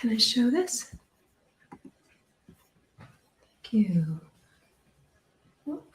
Can I show this? Thank you. Whoop.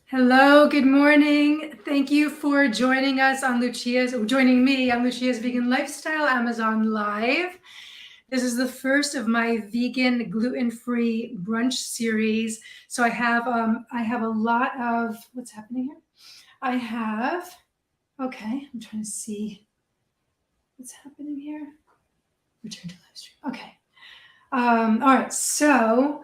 Hello, good morning. Thank you for joining me on Lucia's Vegan Lifestyle Amazon Live. This is the first of my vegan gluten-free brunch series. So I have a lot of, what's happening here? I'm trying to see what's happening here. Return to live stream. Okay. All right. So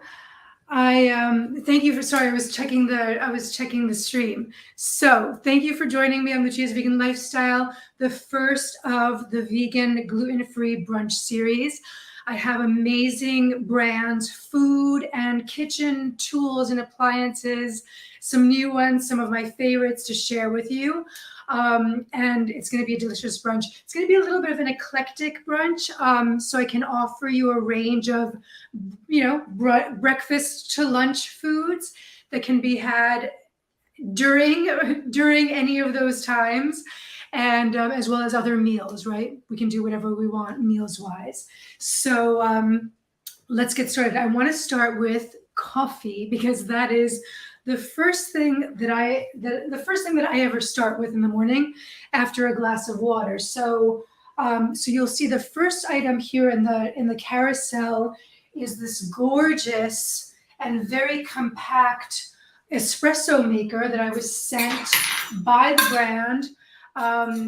thank you for, sorry, I was checking the stream. So thank you for joining me on Lucia's Vegan Lifestyle, the first of the vegan gluten-free brunch series. I have amazing brands, food and kitchen tools and appliances, some new ones, some of my favorites to share with you. And it's going to be a delicious brunch. It's going to be a little bit of an eclectic brunch, so I can offer you a range of, breakfast to lunch foods that can be had during any of those times, and as well as other meals, right? We can do whatever we want meals wise. So let's get started. I want to start with coffee because that is the first thing that I ever start with in the morning after a glass of water. So you'll see the first item here in the carousel is this gorgeous and very compact espresso maker that I was sent by the brand.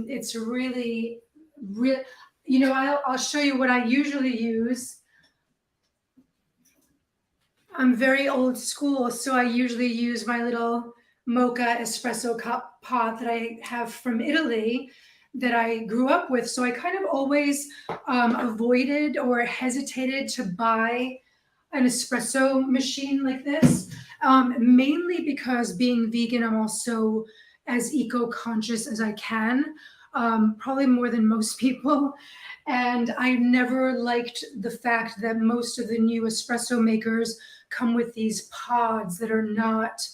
It's really, I'll show you what I usually use. I'm very old school, so I usually use my little mocha espresso cup pot that I have from Italy that I grew up with. So I kind of always avoided or hesitated to buy an espresso machine like this, mainly because being vegan, I'm also as eco-conscious as I can, probably more than most people. And I never liked the fact that most of the new espresso makers come with these pods that are not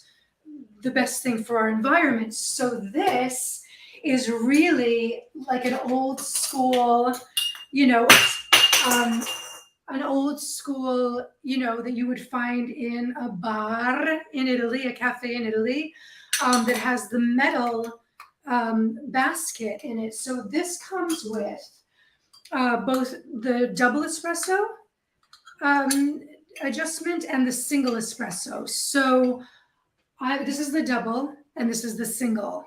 the best thing for our environment. So this is really like an old school, an old school, that you would find in a bar in Italy, a cafe in Italy, that has the metal basket in it. So this comes with both the double espresso um, adjustment and the single espresso. So this is the double and this is the single.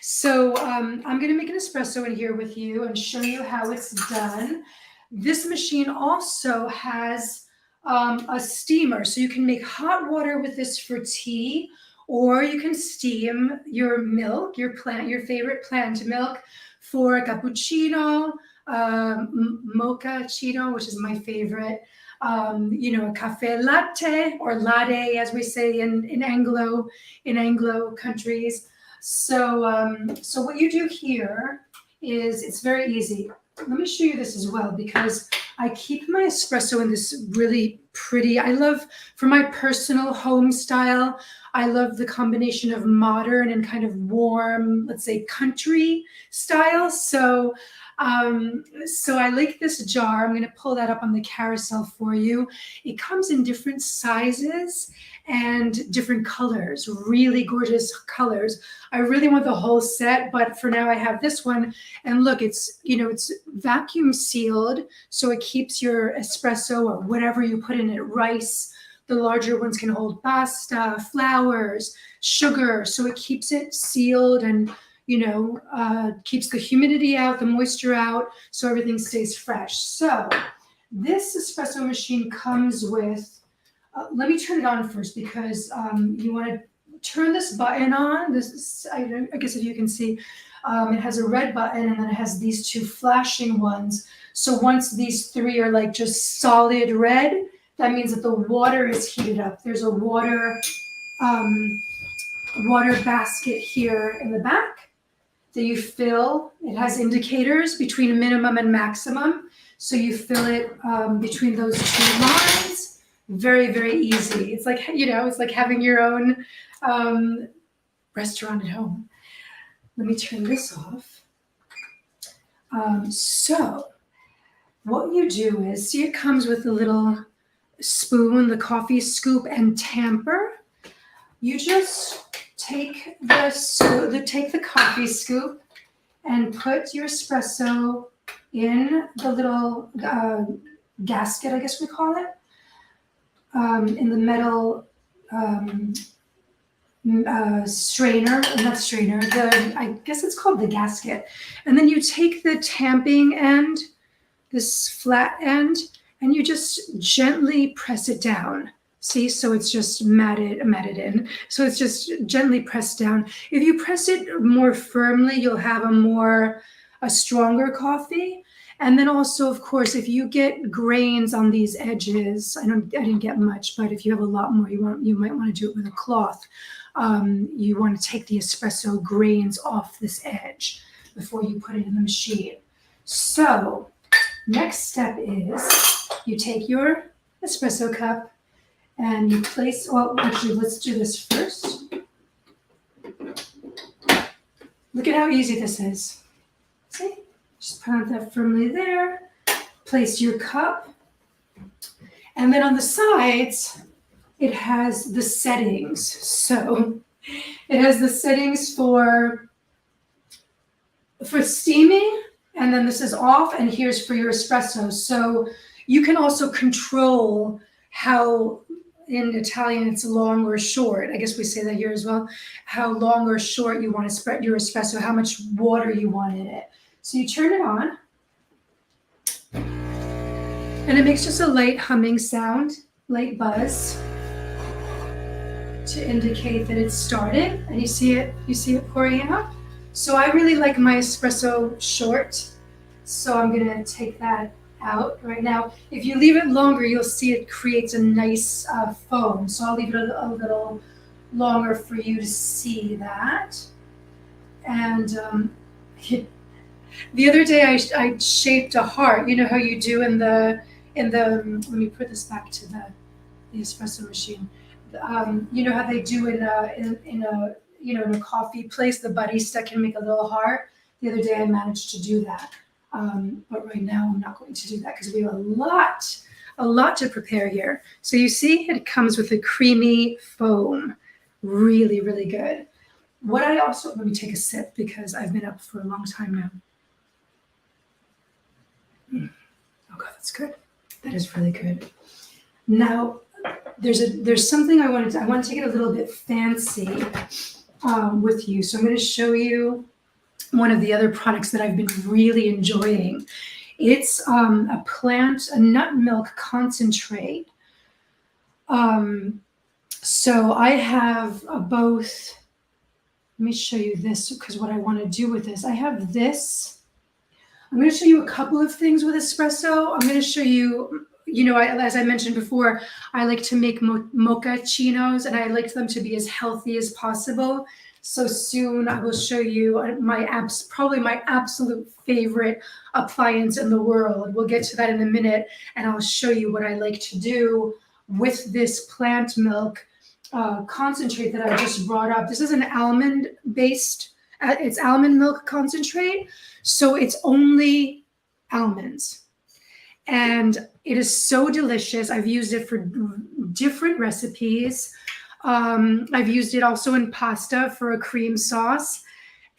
So I'm going to make an espresso in here with you and show you how it's done. This machine also has a steamer, so you can make hot water with this for tea, or you can steam your milk, your favorite plant milk, for a cappuccino, mochaccino, which is my favorite. A cafe latte, or latte, as we say in Anglo countries. So what you do here is, it's very easy. Let me show you this as well, because I keep my espresso in this really pretty, I love, for my personal home style, I love the combination of modern and kind of warm, let's say country style. So I like this jar. I'm going to pull that up on the carousel for you. It comes in different sizes and different colors, really gorgeous colors. I really want the whole set, but for now I have this one. And look, it's vacuum sealed, so it keeps your espresso or whatever you put in it, rice. The larger ones can hold pasta, flours, sugar, so it keeps it sealed and keeps the humidity out, the moisture out, so everything stays fresh. So this espresso machine comes with, let me turn it on first, because you want to turn this button on. This is, I guess if you can see, it has a red button and then it has these two flashing ones. So once these three are like just solid red, that means that the water is heated up. There's a water basket here in the back that you fill. It has indicators between minimum and maximum. So you fill it between those two lines. Very, very easy. It's like, it's like having your own restaurant at home. Let me turn this off. So what you do is, see, it comes with a little spoon, the coffee scoop and tamper. You just take the coffee scoop and put your espresso in the little gasket, I guess we call it, in the metal strainer, not strainer, I guess it's called the gasket. And then you take the tamping end, this flat end, and you just gently press it down. See, so it's just matted in. So it's just gently pressed down. If you press it more firmly, you'll have a stronger coffee. And then also, of course, if you get grains on these edges, I didn't get much, but if you have a lot more, you might want to do it with a cloth. You want to take the espresso grains off this edge before you put it in the machine. So next step is, you take your espresso cup and you place, well, actually, let's do this first. Look at how easy this is. See? Just plant that firmly there. Place your cup. And then on the sides, it has the settings. So it has the settings for steaming, and then this is off, and here's for your espresso. So you can also control how, in Italian it's long or short, I guess we say that here as well, how long or short you want to spread your espresso, how much water you want in it. So you turn it on, and it makes just a light humming sound, light buzz, to indicate that it's started, and you see it pouring out. So I really like my espresso short, so I'm gonna take that out right now. If you leave it longer, you'll see it creates a nice foam. So I'll leave it a little longer for you to see that. And the other day I shaped a heart. You know how you do in the let me put this back to the espresso machine. You know how they do in a coffee place, the barista can make a little heart. The other day I managed to do that. But right now I'm not going to do that because we have a lot to prepare here. So you see it comes with a creamy foam. Really, really good. What I also, let me take a sip because I've been up for a long time now. Oh God, that's good. That is really good. Now, there's something I want to take it a little bit fancy with you. So I'm going to show you one of the other products that I've been really enjoying. It's a nut milk concentrate. So I have both. Let me show you this because what I want to do with this, I have this. I'm going to show you a couple of things with espresso. I'm going to show you, as I mentioned before, I like to make mochachinos, and I like them to be as healthy as possible. So soon I will show you probably my absolute favorite appliance in the world. We'll get to that in a minute, and I'll show you what I like to do with this plant milk concentrate that I just brought up. This is an almond-based, it's almond milk concentrate. So it's only almonds. And it is so delicious. I've used it for different recipes. I've used it also in pasta for a cream sauce.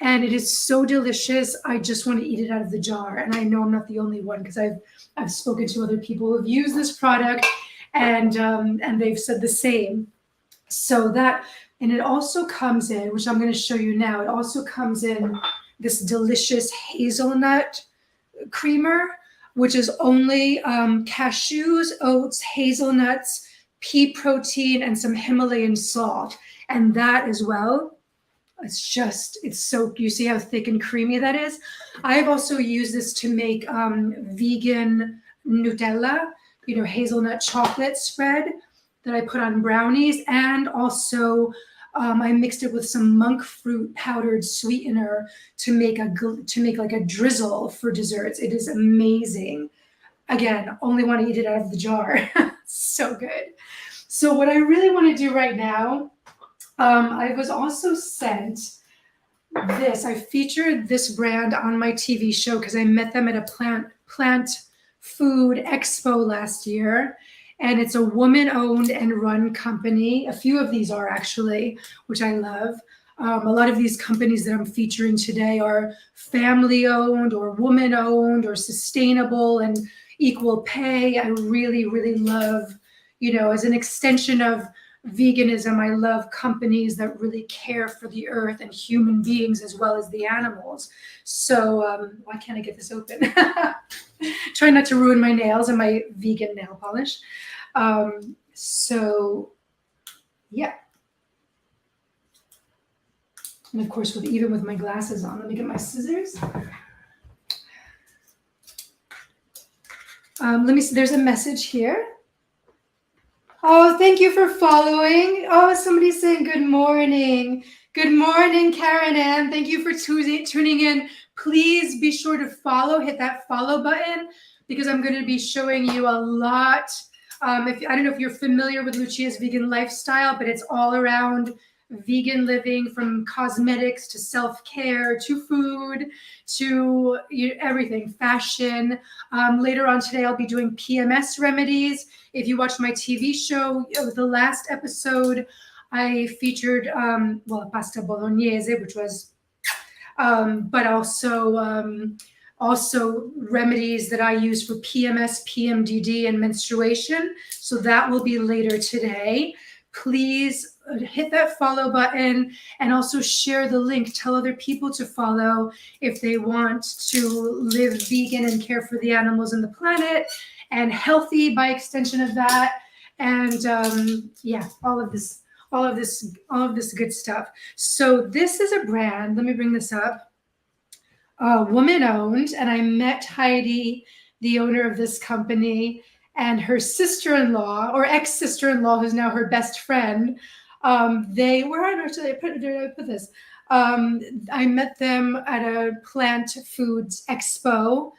And it is so delicious. I just want to eat it out of the jar. And I know I'm not the only one because I've spoken to other people who have used this product and they've said the same. So that, and it also comes in, which I'm going to show you now, it also comes in this delicious hazelnut creamer, which is only cashews, oats, hazelnuts, pea protein, and some Himalayan salt. And that as well, it's so, you see how thick and creamy that is? I've also used this to make vegan Nutella, hazelnut chocolate spread that I put on brownies, and also I mixed it with some monk fruit powdered sweetener to make like a drizzle for desserts. It is amazing. Again, only want to eat it out of the jar. So good. So what I really want to do right now, I was also sent this. I featured this brand on my TV show because I met them at a plant food expo last year. And it's a woman-owned and run company. A few of these are actually, which I love. A lot of these companies that I'm featuring today are family-owned or woman-owned or sustainable and equal pay. I really, really love, as an extension of veganism, I love companies that really care for the earth and human beings as well as the animals. So why can't I get this open? Try not to ruin my nails and my vegan nail polish. So yeah. And of course, even with my glasses on, let me get my scissors. Let me see, there's a message here. Oh, thank you for following. Oh, somebody's saying good morning. Good morning, Karen Ann. Thank you for tuning in. Please be sure to hit that follow button because I'm going to be showing you a lot. I don't know if you're familiar with Lucia's vegan lifestyle, but it's all around vegan living, from cosmetics to self-care to food to everything, fashion. Later on today, I'll be doing PMS remedies. If you watch my TV show, the last episode, I featured, pasta bolognese, which was, but also remedies that I use for PMS, PMDD, and menstruation. So that will be later today. Please hit that follow button and also share the link. Tell other people to follow if they want to live vegan and care for the animals and the planet, and healthy by extension of that. And all of this good stuff. So this is a brand. Let me bring this up. Woman owned, and I met Heidi, the owner of this company, and her sister-in-law or ex-sister-in-law, who's now her best friend. Did I put this? I met them at a plant foods expo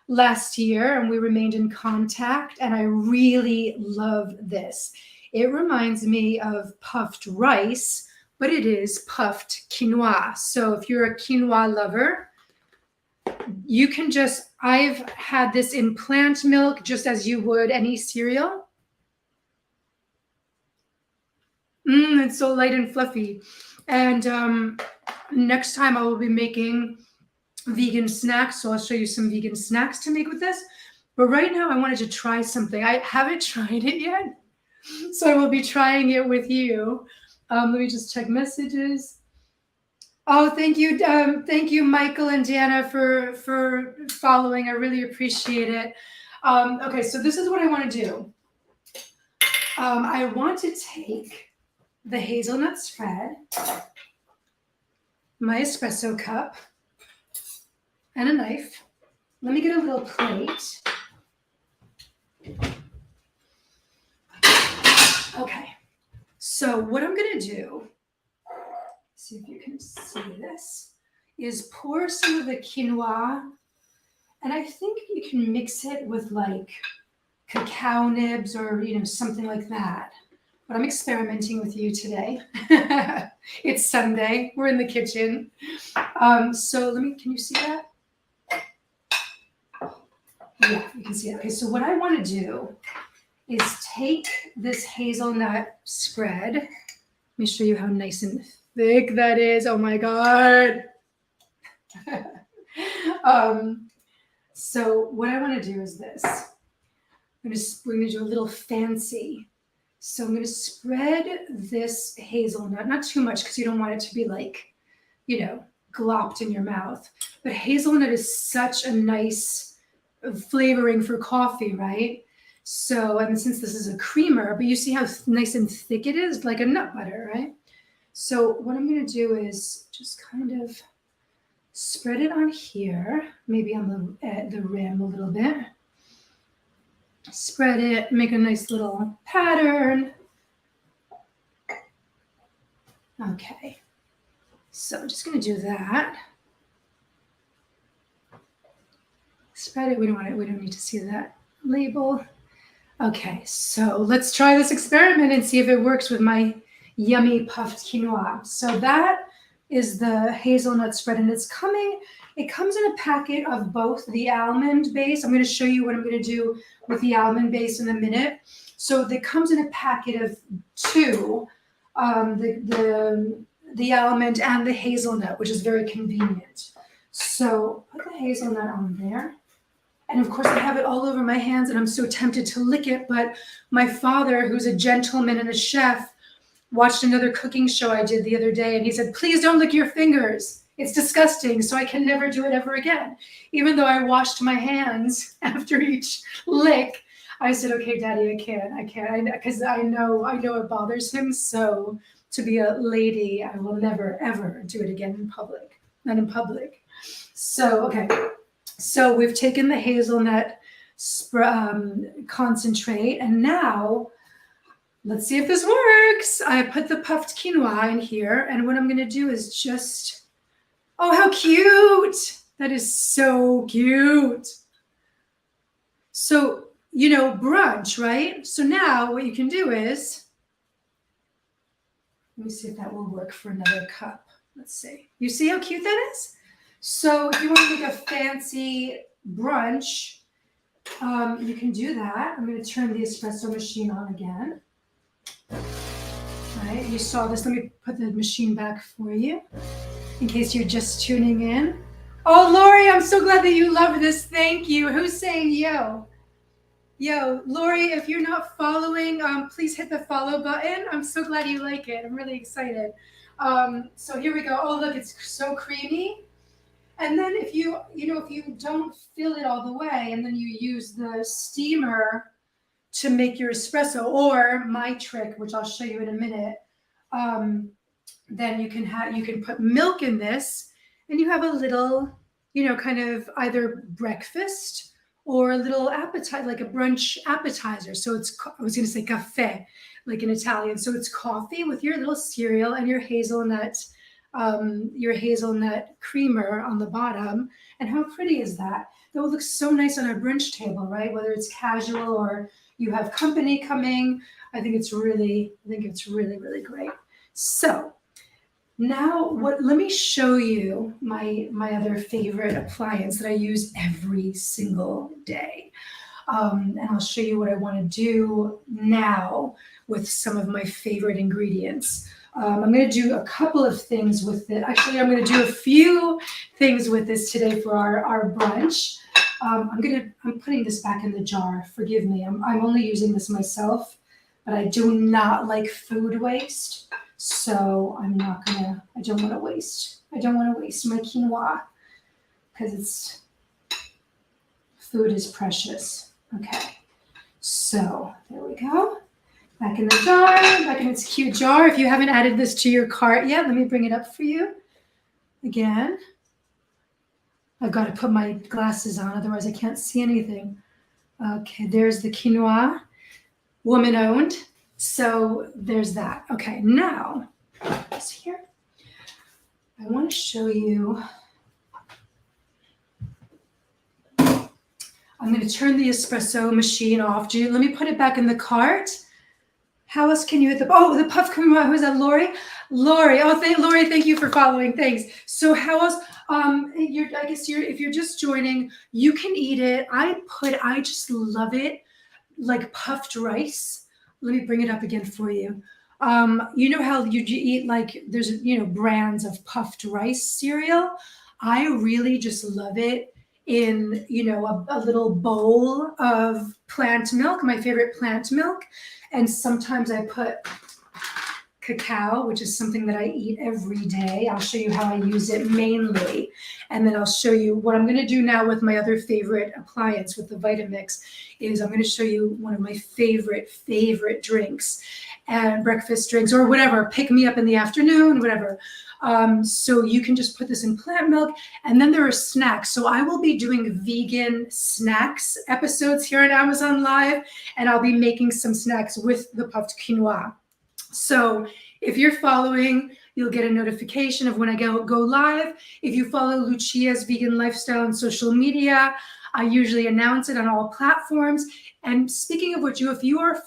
last year, and we remained in contact, and I really love this. It reminds me of puffed rice, but it is puffed quinoa. So if you're a quinoa lover, you can just I've had this in plant milk, just as you would any cereal. It's so light and fluffy. And next time I will be making vegan snacks, so I'll show you some vegan snacks to make with this. But right now I wanted to try something. I haven't tried it yet, so I will be trying it with you. Let me just check messages. Oh, thank you, Michael and Dana, for following. I really appreciate it. Okay, so this is what I want to do. I want to take the hazelnut spread, my espresso cup, and a knife. Let me get a little plate. Okay, so what I'm gonna do, see if you can see this, is pour some of the quinoa, and I think you can mix it with like cacao nibs or something like that. But I'm experimenting with you today. It's Sunday. We're in the kitchen. So can you see that? Yeah, you can see it. Okay, so what I want to do is take this hazelnut spread. Let me show you how nice and thick that is. Oh my God. So what I want to do is this. We're going to do a little fancy. So I'm going to spread this hazelnut, not too much because you don't want it to be like, glopped in your mouth. But hazelnut is such a nice flavoring for coffee, right? So, and since this is a creamer, but you see how nice and thick it is, like a nut butter, right? So what I'm going to do is just kind of spread it on here, maybe on the rim a little bit. Spread it, make a nice little pattern. Okay, so I'm just going to do that. Spread it. We don't need to see that label. Okay, so let's try this experiment and see if it works with my yummy puffed quinoa. So that is the hazelnut spread, and it comes in a packet of both the almond base. I'm going to show you what I'm going to do with the almond base in a minute. So it comes in a packet of two, the almond and the hazelnut, which is very convenient. So put the hazelnut on there. And of course, I have it all over my hands, and I'm so tempted to lick it. But my father, who's a gentleman and a chef, watched another cooking show I did the other day, and he said, "Please don't lick your fingers. It's disgusting." So I can never do it ever again. Even though I washed my hands after each lick, I said, "Okay, Daddy, I can't, because I know it bothers him. So to be a lady, I will never ever do it again in public, not in public." So okay. So we've taken the hazelnut concentrate, and now let's see if this works. I put the puffed quinoa in here, and what I'm going to do is just, oh, how cute. That is so cute. So, brunch, right? So now what you can do is, let me see if that will work for another cup. Let's see. You see how cute that is? So if you want to make a fancy brunch, you can do that. I'm going to turn the espresso machine on again. All right, you saw this. Let me put the machine back for you in case you're just tuning in. Oh, Lori, I'm so glad that you love this. Thank you. Who's saying yo? Yo, Lori, if you're not following, please hit the follow button. I'm so glad you like it. I'm really excited. So here we go. Oh, look, it's so creamy. And then if you don't fill it all the way, and then you use the steamer to make your espresso, or my trick, which I'll show you in a minute, then you can put milk in this, and you have a little, kind of either breakfast or a little appetite, like a brunch appetizer. So I was going to say caffè, like in Italian. So it's coffee with your little cereal and your hazelnut creamer on the bottom. And how pretty is that? That will look so nice on a brunch table, right? Whether it's casual or you have company coming. I think it's really, really great. So Now, let me show you my other favorite appliance that I use every single day. And I'll show you what I want to do now with some of my favorite ingredients. I'm going to do a couple of things with it. Actually, I'm going to do a few things with this today for our brunch. I'm putting this back in the jar. Forgive me. I'm only using this myself, but I do not like food waste. So I don't want to waste. I don't want to waste my quinoa because food is precious. Okay, so there we go. Back in the jar, back in its cute jar. If you haven't added this to your cart yet, let me bring it up for you. Again, I've got to put my glasses on, otherwise I can't see anything. Okay, there's the quinoa, woman owned. So there's that. Okay, now, this here. I want to show you. I'm going to turn the espresso machine off. Let me put it back in the cart. How else can you the puff quinoa? Who's that, Lori? Lori. Oh, Lori, thank you for following. Thanks. So how else? If you're just joining, you can eat it. I just love it, like puffed rice. Let me bring it up again for you. You know how you eat, like, there's brands of puffed rice cereal. I really just love it in a little bowl of plant milk, my favorite plant milk, and sometimes I put cacao, which is something that I eat every day. I'll show you how I use it mainly, and then I'll show you what I'm going to do now with my other favorite appliance with the Vitamix. Is I'm going to show you one of my favorite drinks and breakfast drinks, or whatever, pick me up in the afternoon, whatever. So you can just put this in plant milk, and then there are snacks. So I will be doing vegan snacks episodes here on Amazon Live, and I'll be making some snacks with the puffed quinoa. So if you're following, you'll get a notification of when I go live. If you follow Lucia's Vegan Lifestyle on social media, I usually announce it on all platforms. And speaking of which, if you're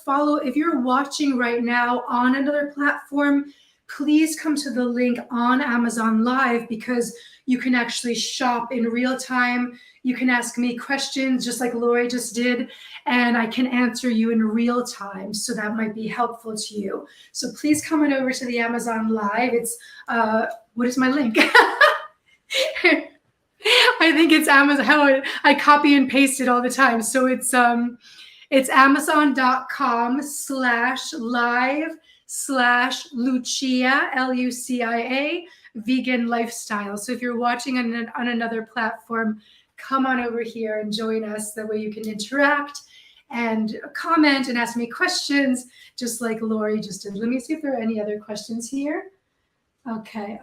watching right now on another platform, please come to the link on Amazon Live, because you can actually shop in real time. You can ask me questions just like Lori just did, and I can answer you in real time. So that might be helpful to you. So please come on over to the Amazon Live. It's, what is my link? I think it's Amazon. How I copy and paste it all the time. So it's amazon.com/live/Lucia, Lucia, vegan lifestyle. So if you're watching on another platform, come on over here and join us. That way you can interact and comment and ask me questions, just like Lori just did. Let me see if there are any other questions here. Okay.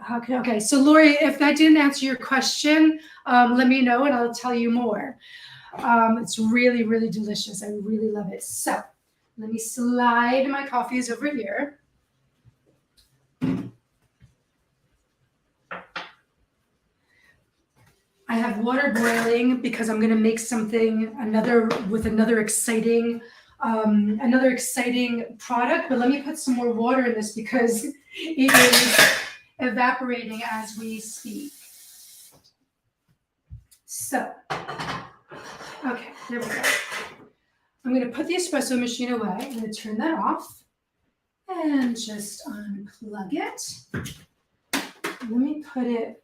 So Lori, if that didn't answer your question, let me know and I'll tell you more. It's really, really delicious. I really love it. So let me slide my coffees over here. I have water boiling because I'm going to make another exciting product. But let me put some more water in this because it is evaporating as we speak. So, okay, there we go. I'm going to put the espresso machine away. I'm going to turn that off and just unplug it. Let me put it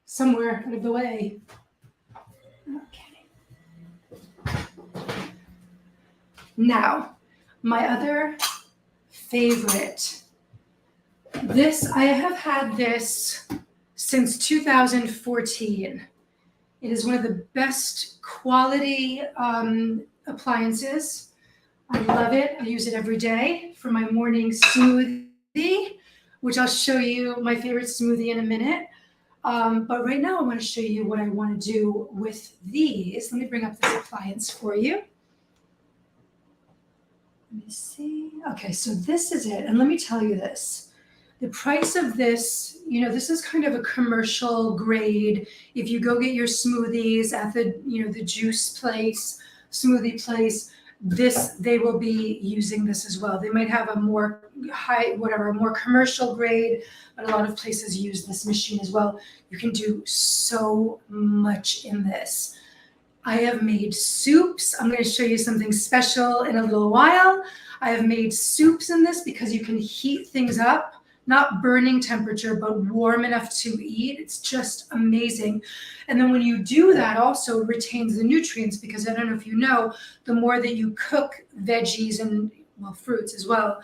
somewhere out of the way. Okay. Now, my other favorite. I have had this since 2014. It is one of the best quality appliances. I love it. I use it every day for my morning smoothie, which I'll show you my favorite smoothie in a minute. But right now I want to show you what I want to do with these. Let me bring up this appliance for you. Let me see. Okay, so this is it. And let me tell you this. The price of this, this is kind of a commercial grade. If you go get your smoothies at the juice place, smoothie place, they will be using this as well. They might have a more more commercial grade, but a lot of places use this machine as well. You can do so much in this. I have made soups. I'm going to show you something special in a little while. I have made soups in this because you can heat things up, not burning temperature, but warm enough to eat. It's just amazing. And then when you do that, also it retains the nutrients, because I don't know if you know, the more that you cook veggies and fruits as well,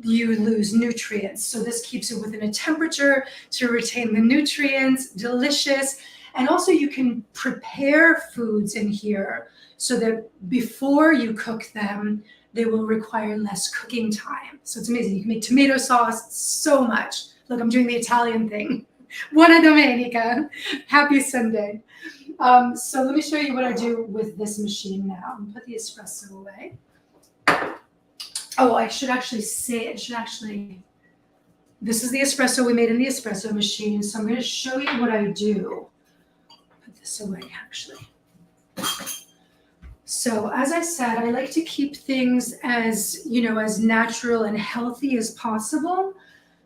you lose nutrients. So this keeps it within a temperature to retain the nutrients. Delicious. And also you can prepare foods in here so that before you cook them, they will require less cooking time. So it's amazing. You can make tomato sauce so much. Look, I'm doing the Italian thing. Buona domenica. Happy Sunday. So let me show you what I do with this machine now. I'm gonna put the espresso away. Oh, I should actually say, this is the espresso we made in the espresso machine. So I'm going to show you what I do. Put this away, actually. So as I said, I like to keep things as, as natural and healthy as possible.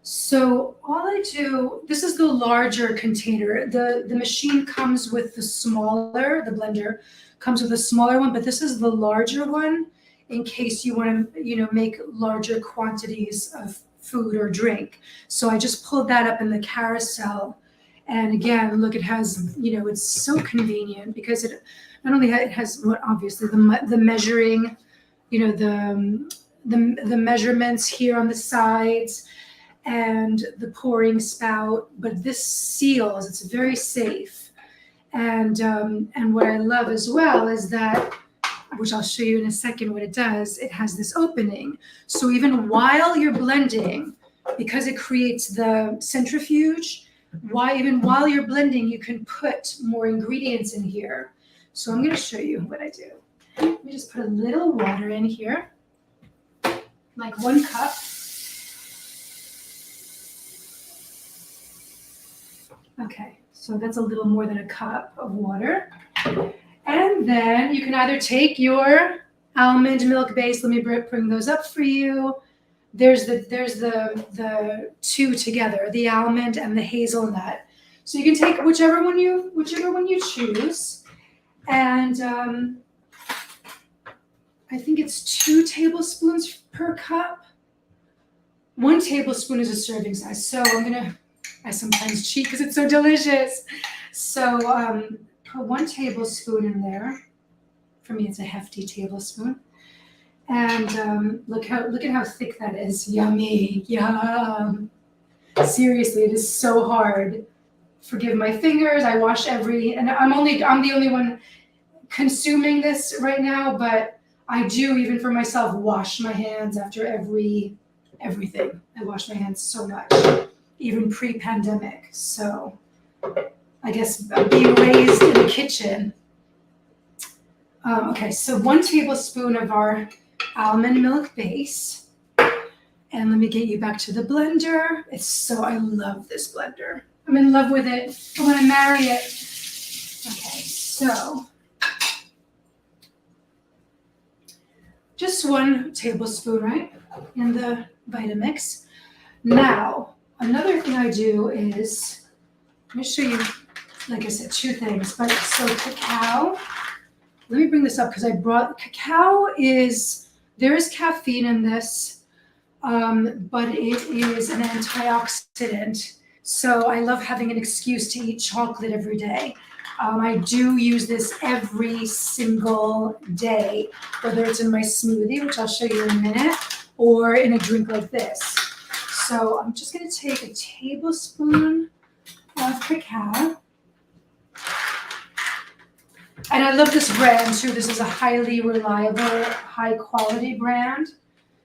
So all I do, this is the larger container. The machine comes with the blender comes with a smaller one, but this is the larger one in case you want to, make larger quantities of food or drink. So I just pulled that up in the carousel. And again, look, it has, it's so convenient because it not only has obviously the measuring, the measurements here on the sides and the pouring spout, but this seals, it's very safe. And what I love as well is that, which I'll show you in a second what it does, it has this opening. So even while you're blending, because it creates the centrifuge, even while you're blending, you can put more ingredients in here. So I'm going to show you what I do. Let me just put a little water in here, like 1 cup. Okay, so that's a little more than a cup of water. And then you can either take your almond milk base. Let me bring those up for you. There's the two together, the almond and the hazelnut. So you can take whichever one you choose. And I think it's 2 tablespoons per cup. 1 tablespoon is a serving size. So I sometimes cheat because it's so delicious. So put 1 tablespoon in there. For me, it's a hefty tablespoon. And look at how thick that is. Yummy, yum. Seriously, it is so hard. Forgive my fingers. I wash and I'm the only one consuming this right now, but I do, even for myself, wash my hands after everything. I wash my hands so much, even pre-pandemic. So I guess being raised in the kitchen. Okay, so 1 tablespoon of our almond milk base. And let me get you back to the blender. I love this blender. I'm in love with it. I want to marry it. Okay, so just 1 tablespoon, right, in the Vitamix. Now, another thing I do is, let me show you, like I said, 2 things. But so cacao, let me bring this up because there is caffeine in this, but it is an antioxidant. So I love having an excuse to eat chocolate every day. I do use this every single day, whether it's in my smoothie, which I'll show you in a minute, or in a drink like this. So I'm just going to take a tablespoon of cacao. And I love this brand too. This is a highly reliable, high quality brand.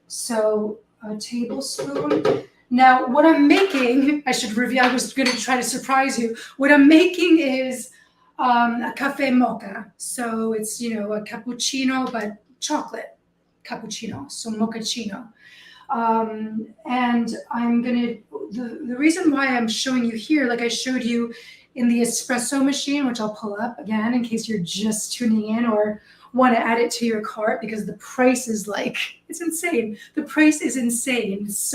So a tablespoon. Now what I'm making, I should review, I was going to try to surprise you. What I'm making is a cafe mocha. So it's, a cappuccino, but chocolate cappuccino. So mochaccino. And I'm going to, the reason why I'm showing you here, like I showed you in the espresso machine, which I'll pull up again in case you're just tuning in or want to add it to your cart because the price is like, it's insane. The price is insane. It's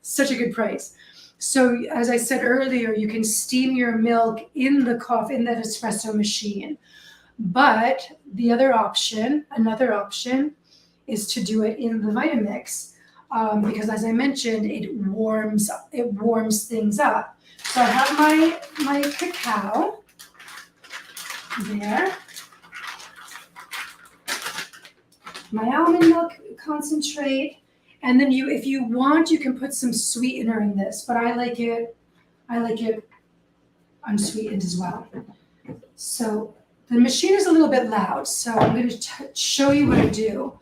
such a good price. So as I said earlier, you can steam your milk in the coffee, in that espresso machine. But the another option is to do it in the Vitamix. Because as I mentioned, it warms things up. So I have my cacao there, my almond milk concentrate, and then if you want, you can put some sweetener in this, but I like it unsweetened as well. So the machine is a little bit loud, so I'm going to show you what I do.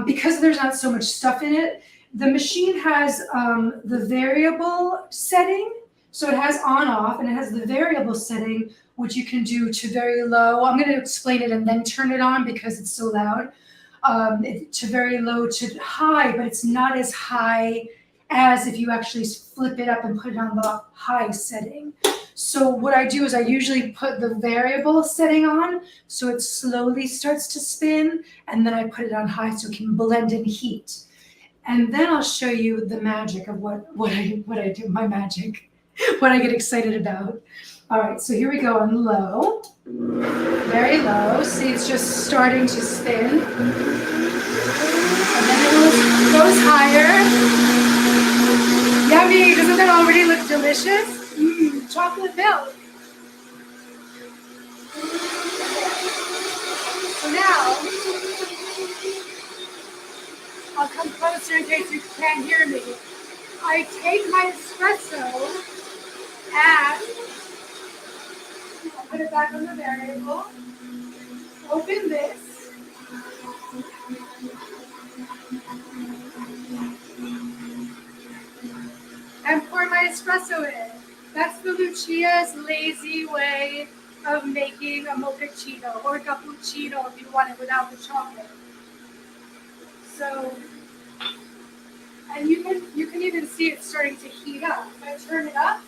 Because there's not so much stuff in it, the machine has the variable setting. So it has on off, and it has the variable setting, which you can do to very low. I'm going to explain it and then turn it on because it's so loud. To very low to high, but it's not as high as if you actually flip it up and put it on the high setting. So what I do is I usually put the variable setting on, so it slowly starts to spin, and then I put it on high so it can blend in heat. And then I'll show you the magic of what I do, my magic, what I get excited about. All right, so here we go on low, very low. See, it's just starting to spin. And then it goes higher. Yummy, doesn't that already look delicious? Chocolate milk. So now, I'll come closer in case you can't hear me. I take my espresso and I'll put it back on the variable, open this, and pour my espresso in. That's the Lucia's lazy way of making a mochaccino or cappuccino if you want it without the chocolate. So, and you can even see it starting to heat up. If I turn it up,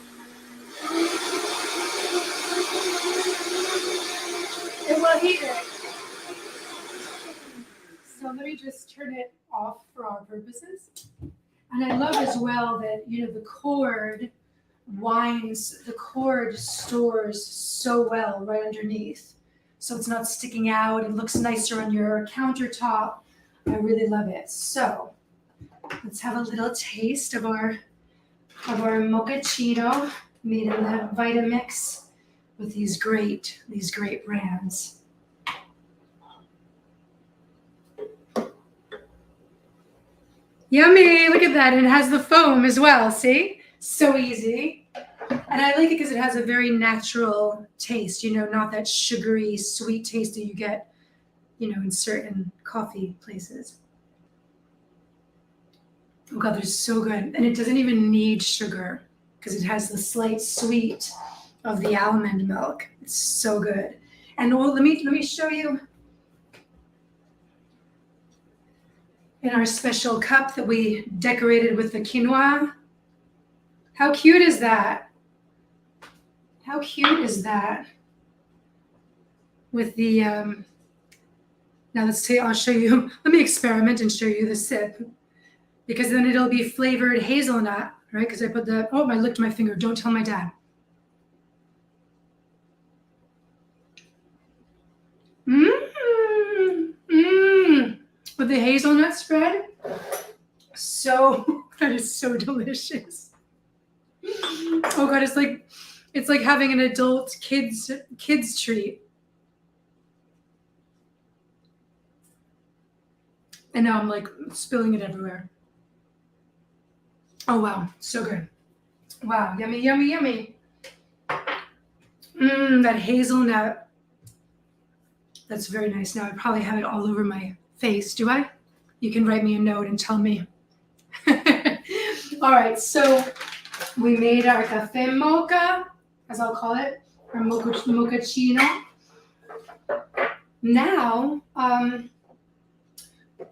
it will heat it. So let me just turn it off for our purposes. And I love as well that, the cord stores so well right underneath. So it's not sticking out. It looks nicer on your countertop. I really love it. So let's have a little taste of our mochaccino made in the Vitamix with these great brands. Yummy, look at that. And it has the foam as well, see? So easy. And I like it because it has a very natural taste, not that sugary, sweet taste that you get, in certain coffee places. Oh God, they're so good. And it doesn't even need sugar because it has the slight sweet of the almond milk. It's so good. And let me show you in our special cup that we decorated with the quinoa. How cute is that? How cute is that? With the, now I'll show you, let me experiment and show you the sip. Because then it'll be flavored hazelnut, right? Because I put I licked my finger. Don't tell my dad. With the hazelnut spread. That is so delicious. Oh God, it's like having an adult kids treat. And now I'm like spilling it everywhere. Oh wow, so good. Wow, yummy, yummy, yummy. That hazelnut. That's very nice. Now I probably have it all over my face. Do I? You can write me a note and tell me. All right, so we made our cafe mocha, as I'll call it, our mochaccino. Now, I'm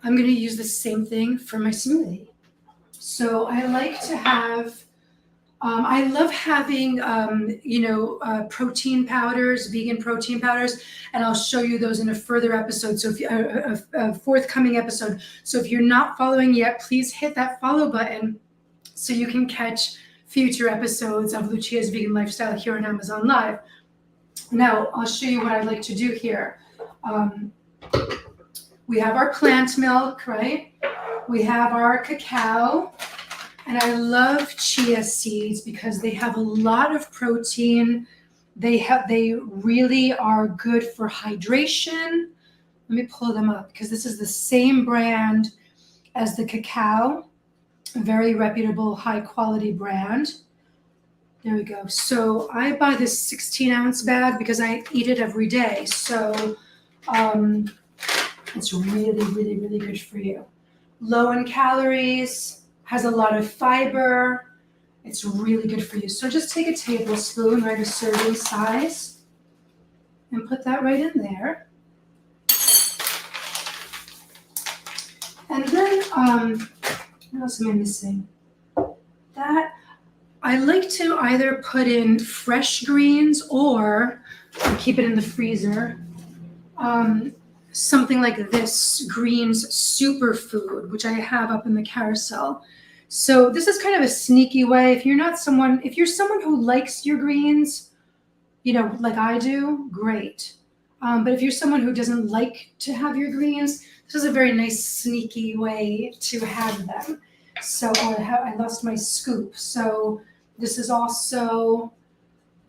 going to use the same thing for my smoothie. So I like to have I love having, protein powders, vegan protein powders, and I'll show you those in a further episode. So if you, a forthcoming episode. So if you're not following yet, please hit that follow button so you can catch future episodes of Lucia's Vegan Lifestyle here on Amazon Live. Now, I'll show you what I'd like to do here. We have our plant milk, right? We have our cacao. And I love chia seeds because they have a lot of protein. They really are good for hydration. Let me pull them up because this is the same brand as the cacao, a very reputable, high quality brand. There we go. So I buy this 16-ounce bag because I eat it every day. So it's really, really, really good for you. Low in calories. Has a lot of fiber. It's really good for you. So just take a tablespoon, right, a serving size, and put that right in there. And then, what else am I missing? That, I like to either put in fresh greens or keep it in the freezer. Something like this greens superfood, which I have up in the carousel. So this is kind of a sneaky way. If you're someone who likes your greens, like I do, great. But if you're someone who doesn't like to have your greens, this is a very nice sneaky way to have them. So I lost my scoop. So this is also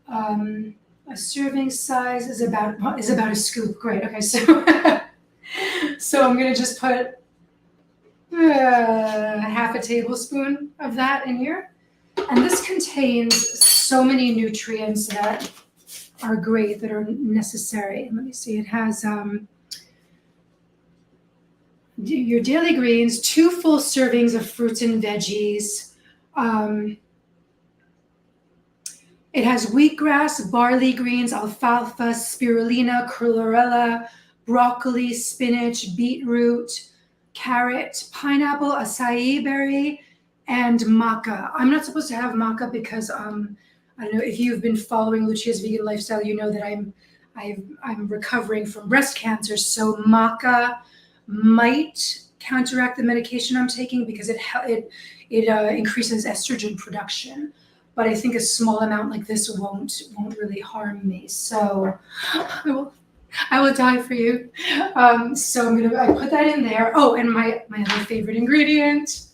a serving size is about a scoop. Great. Okay, so so I'm gonna just put half a tablespoon of that in here, and this contains so many nutrients that are great, that are necessary. Let me see. It has your daily greens, 2 full servings of fruits and veggies. It has wheatgrass, barley greens, alfalfa, spirulina, chlorella, broccoli, spinach, beetroot, carrot, pineapple, acai berry, and maca. I'm not supposed to have maca because I don't know if you've been following Lucia's Vegan Lifestyle, you know that I'm recovering from breast cancer. So maca might counteract the medication I'm taking because it increases estrogen production. But I think a small amount like this won't really harm me. So I will die for you. So I put that in there. Oh, and my other favorite ingredient,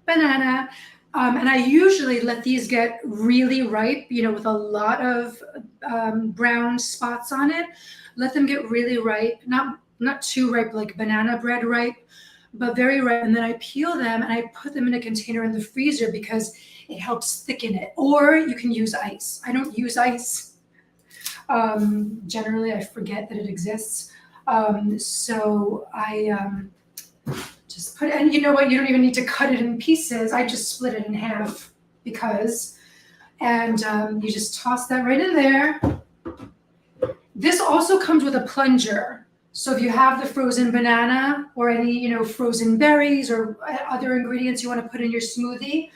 banana. And I usually let these get really ripe, with a lot of brown spots on it. Let them get really ripe, not too ripe like banana bread ripe, but very ripe. And then I peel them and I put them in a container in the freezer because it helps thicken it. Or you can use ice. I don't use ice. Generally, I forget that it exists. So I just put it, and you know what? You don't even need to cut it in pieces. I just split it in half and you just toss that right in there. This also comes with a plunger. So if you have the frozen banana or any, frozen berries or other ingredients you want to put in your smoothie,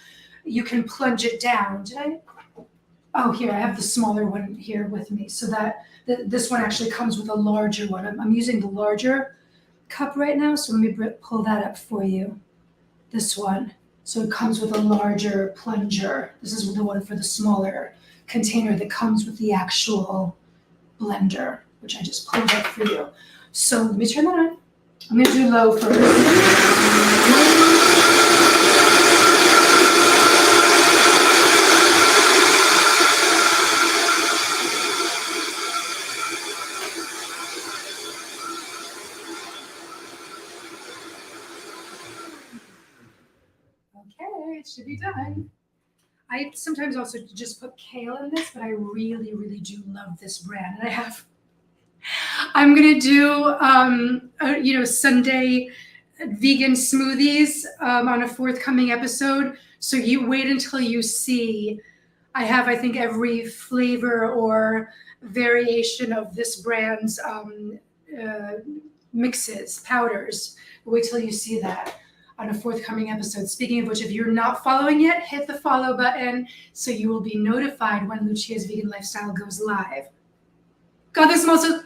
you can plunge it down. Did I? Oh, here, I have the smaller one here with me. So that this one actually comes with a larger one. I'm using the larger cup right now. So let me pull that up for you. This one. So it comes with a larger plunger. This is the one for the smaller container that comes with the actual blender, which I just pulled up for you. So let me turn that on. I'm going to do low first. Okay, it should be done. I sometimes also just put kale in this, but I really, really do love this brand. And I'm gonna do Sunday vegan smoothies on a forthcoming episode. So you wait until you see. I have, I think, every flavor or variation of this brand's mixes, powders. Wait till you see that. on a forthcoming episode. Speaking of which, if you're not following yet, hit the follow button so you will be notified when Lucia's Vegan Lifestyle goes live. God, this smells so,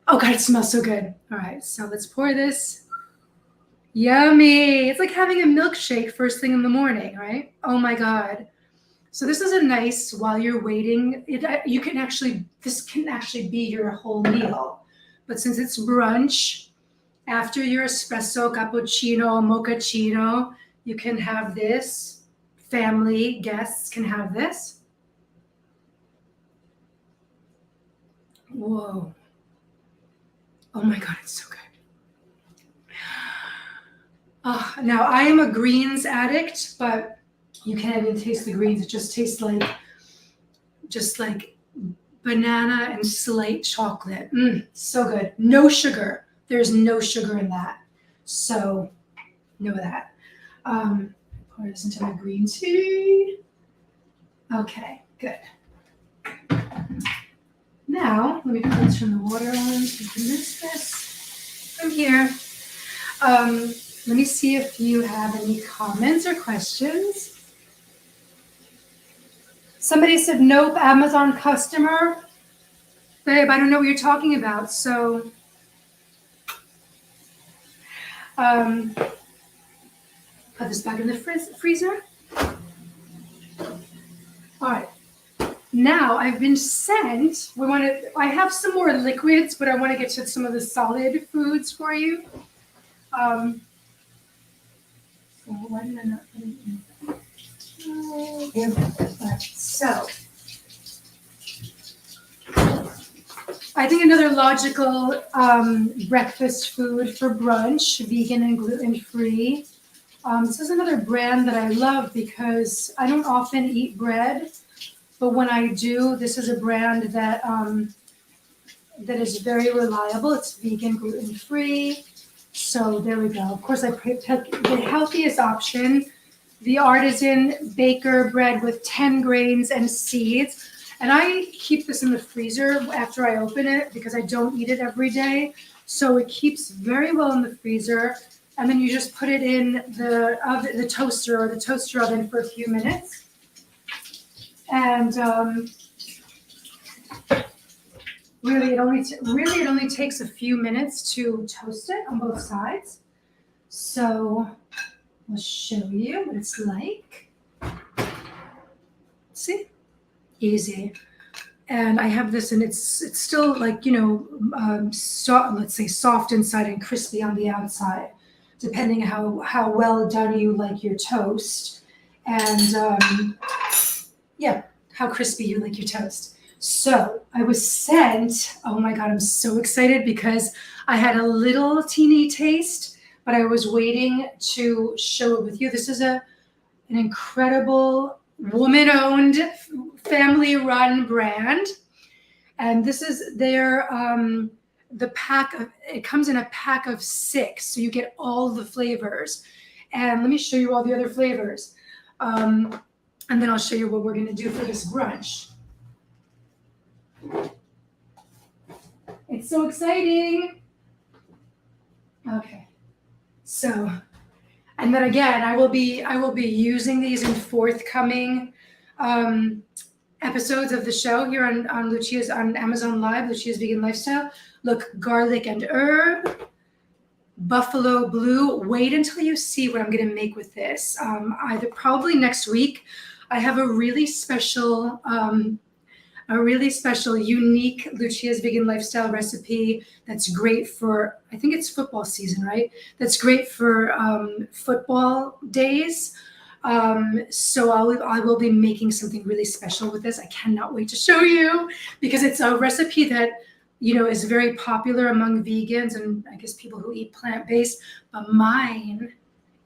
oh God, it smells so good. All right, so let's pour this. Yummy. It's like having a milkshake first thing in the morning, right? Oh my God. So this is a nice, while you're waiting, this can actually be your whole meal. But since it's brunch, after your espresso, cappuccino, mochaccino, you can have this. Family, guests can have this. Whoa. Oh my God, it's so good. Now, I am a greens addict, but you can't even taste the greens. It just tastes like banana and slate chocolate. So good. No sugar. There's no sugar in that. So know that. Pour this into my green tea. Okay, good. Now, let me turn the water on so you can mix this from here. Let me see if you have any comments or questions. Somebody said, nope, Amazon customer. Babe, I don't know what you're talking about. So, put this back in the freezer. All right. Now I've been sent, I have some more liquids, but I want to get to some of the solid foods for you. So why did I not put it in? So I think another logical breakfast food for brunch, vegan and gluten-free. This is another brand that I love because I don't often eat bread, but when I do, this is a brand that is very reliable. It's vegan, gluten-free. So there we go. Of course, I picked the healthiest option, the artisan baker bread with 10 grains and seeds. And I keep this in the freezer after I open it because I don't eat it every day. So it keeps very well in the freezer. And then you just put it in the toaster or the toaster oven for a few minutes. And really, it only takes a few minutes to toast it on both sides. So I'll show you what it's like. See? Easy. And I have this, and it's still like, let's say soft inside and crispy on the outside, depending how well done you like your toast. And how crispy you like your toast. So I was sent, oh my God, I'm so excited because I had a little teeny taste, but I was waiting to show it with you. This is an incredible woman-owned, family-run brand. And this is their, it comes in a pack of 6, so you get all the flavors. And let me show you all the other flavors. And then I'll show you what we're going to do for this brunch. It's so exciting. Okay. So, and then again, I will be using these in forthcoming episodes of the show here on Amazon Live, Lucia's Vegan Lifestyle. Look, garlic and herb, buffalo blue. Wait until you see what I'm going to make with this. Probably next week. I have a really special, unique Lucia's Vegan Lifestyle recipe that's great for, I think it's football season, right? That's great for football days. So I will be making something really special with this. I cannot wait to show you because it's a recipe that, is very popular among vegans and I guess people who eat plant-based, but mine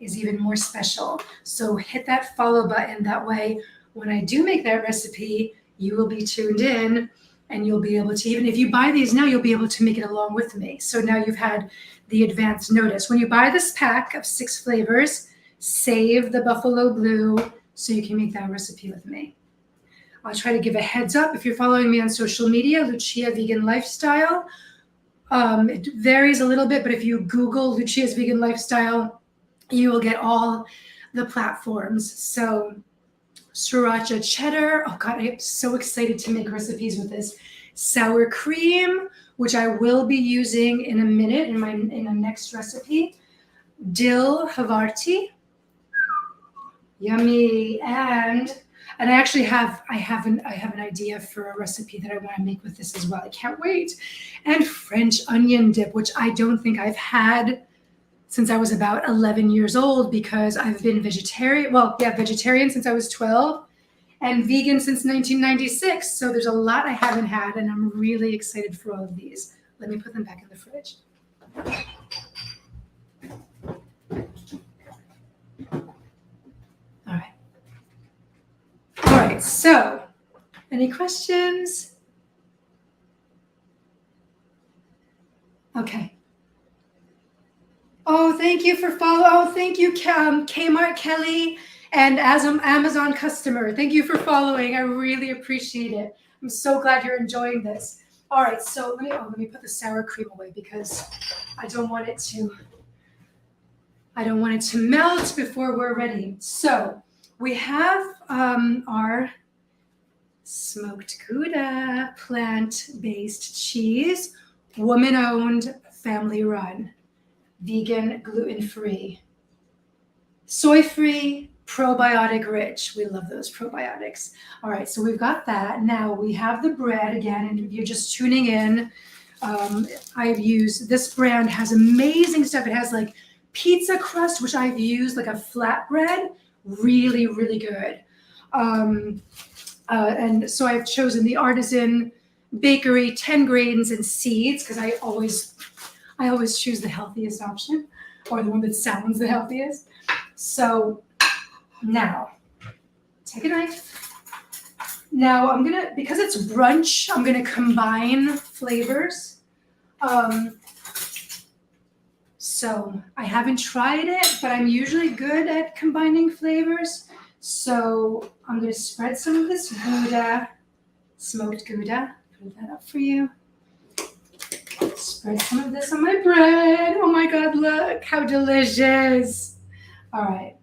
is even more special. So hit that follow button. That way, when I do make that recipe, you will be tuned in and you'll be able to, even if you buy these now, you'll be able to make it along with me. So now you've had the advance notice. When you buy this pack of 6 flavors, save the buffalo blue so you can make that recipe with me. I'll try to give a heads up. If you're following me on social media, Lucia Vegan Lifestyle. It varies a little bit, but if you Google Lucia's Vegan Lifestyle you will get all the platforms. So sriracha cheddar. Oh God, I'm so excited to make recipes with this. Sour cream, which I will be using in a minute in the next recipe. Dill Havarti, yummy, and I actually have an idea for a recipe that I want to make with this as well. I can't wait. And French onion dip, which I don't think I've had since I was about 11 years old because I've been vegetarian. Well, yeah, vegetarian since I was 12 and vegan since 1996. So there's a lot I haven't had, and I'm really excited for all of these. Let me put them back in the fridge. All right. All right, so any questions? Okay. Oh, thank you for following. Oh, thank you, Kmart Kelly, and as an Amazon customer. Thank you for following. I really appreciate it. I'm so glad you're enjoying this. All right, so let me put the sour cream away because I don't want it to melt before we're ready. So we have our smoked Gouda plant-based cheese, woman-owned, family-run, vegan, gluten-free, soy-free, probiotic rich. We love those probiotics. All right, so we've got that. Now we have the bread again, and if you're just tuning in, I've used, this brand has amazing stuff. It has like pizza crust, which I've used, like a flatbread, really, really good. And so I've chosen the Artisan Bakery 10 grains and seeds because I always choose the healthiest option or the one that sounds the healthiest. So now take a knife. Now I'm gonna, because it's brunch, I'm gonna combine flavors. So I haven't tried it, but I'm usually good at combining flavors. So I'm gonna spread some of this Gouda, smoked Gouda. Put that up for you. Spread some of this on my bread. Oh my God, look how delicious. All right.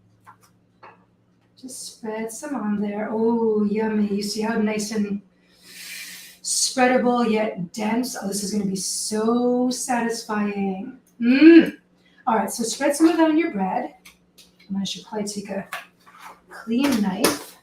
Just spread some on there. Oh, yummy. You see how nice and spreadable yet dense? Oh, this is going to be so satisfying. All right, so spread some of that on your bread. And I should probably take a clean knife.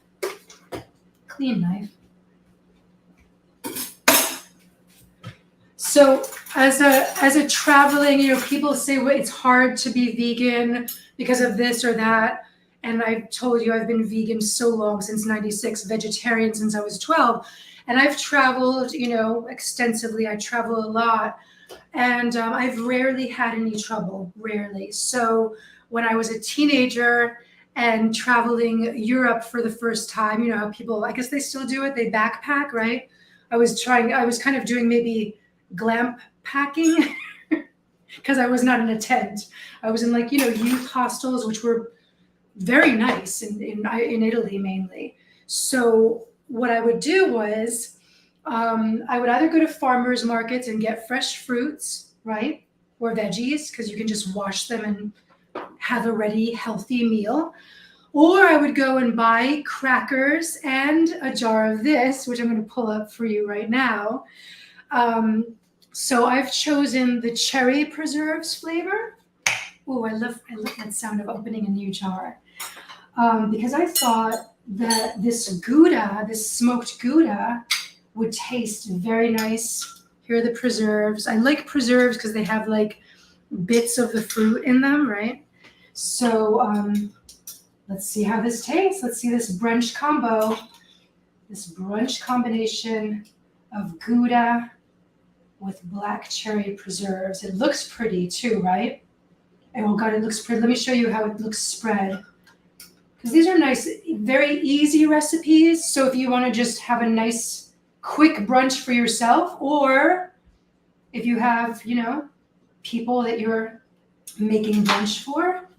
So as a traveling, people say, well, it's hard to be vegan because of this or that. And I've told you I've been vegan so long, since 96, vegetarian since I was 12. And I've traveled, extensively. I travel a lot. And I've rarely had any trouble, rarely. So when I was a teenager and traveling Europe for the first time, how people, I guess they still do it, they backpack, right? I was kind of doing maybe glamp packing because I was not in a tent. I was in youth hostels, which were very nice in Italy mainly. So what I would do was I would either go to farmers markets and get fresh fruits, right? Or veggies, because you can just wash them and have a ready, healthy meal. Or I would go and buy crackers and a jar of this, which I'm going to pull up for you right now. So I've chosen the cherry preserves flavor. Oh, I love that sound of opening a new jar. Because I thought that this Gouda, this smoked Gouda, would taste very nice. Here are the preserves. I like preserves because they have like bits of the fruit in them, right? So let's see how this tastes. Let's see this brunch combo, this brunch combination of Gouda with black cherry preserves. It looks pretty too, right? Oh God, it looks pretty. Let me show you how it looks spread. Because these are nice, very easy recipes. So if you want to just have a nice, quick brunch for yourself, or if you have, people that you're making brunch for,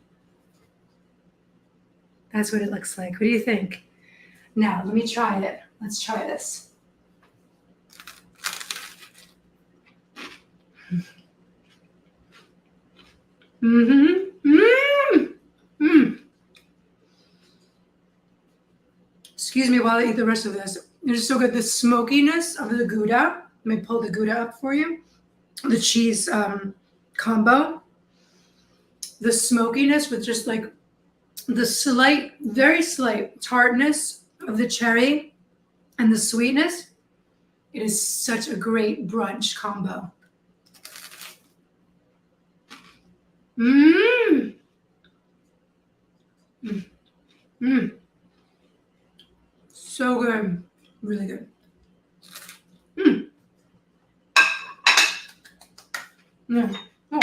that's what it looks like. What do you think? Now, let me try it. Let's try this. me while I eat the rest of this. It is so good. The smokiness of the Gouda. Let me pull the Gouda up for you. The cheese combo. The smokiness with just like the slight, very slight tartness of the cherry and the sweetness. It is such a great brunch combo. Mmm. Mmm. Mmm. So good. Really good. Mmm. Mm. Oh.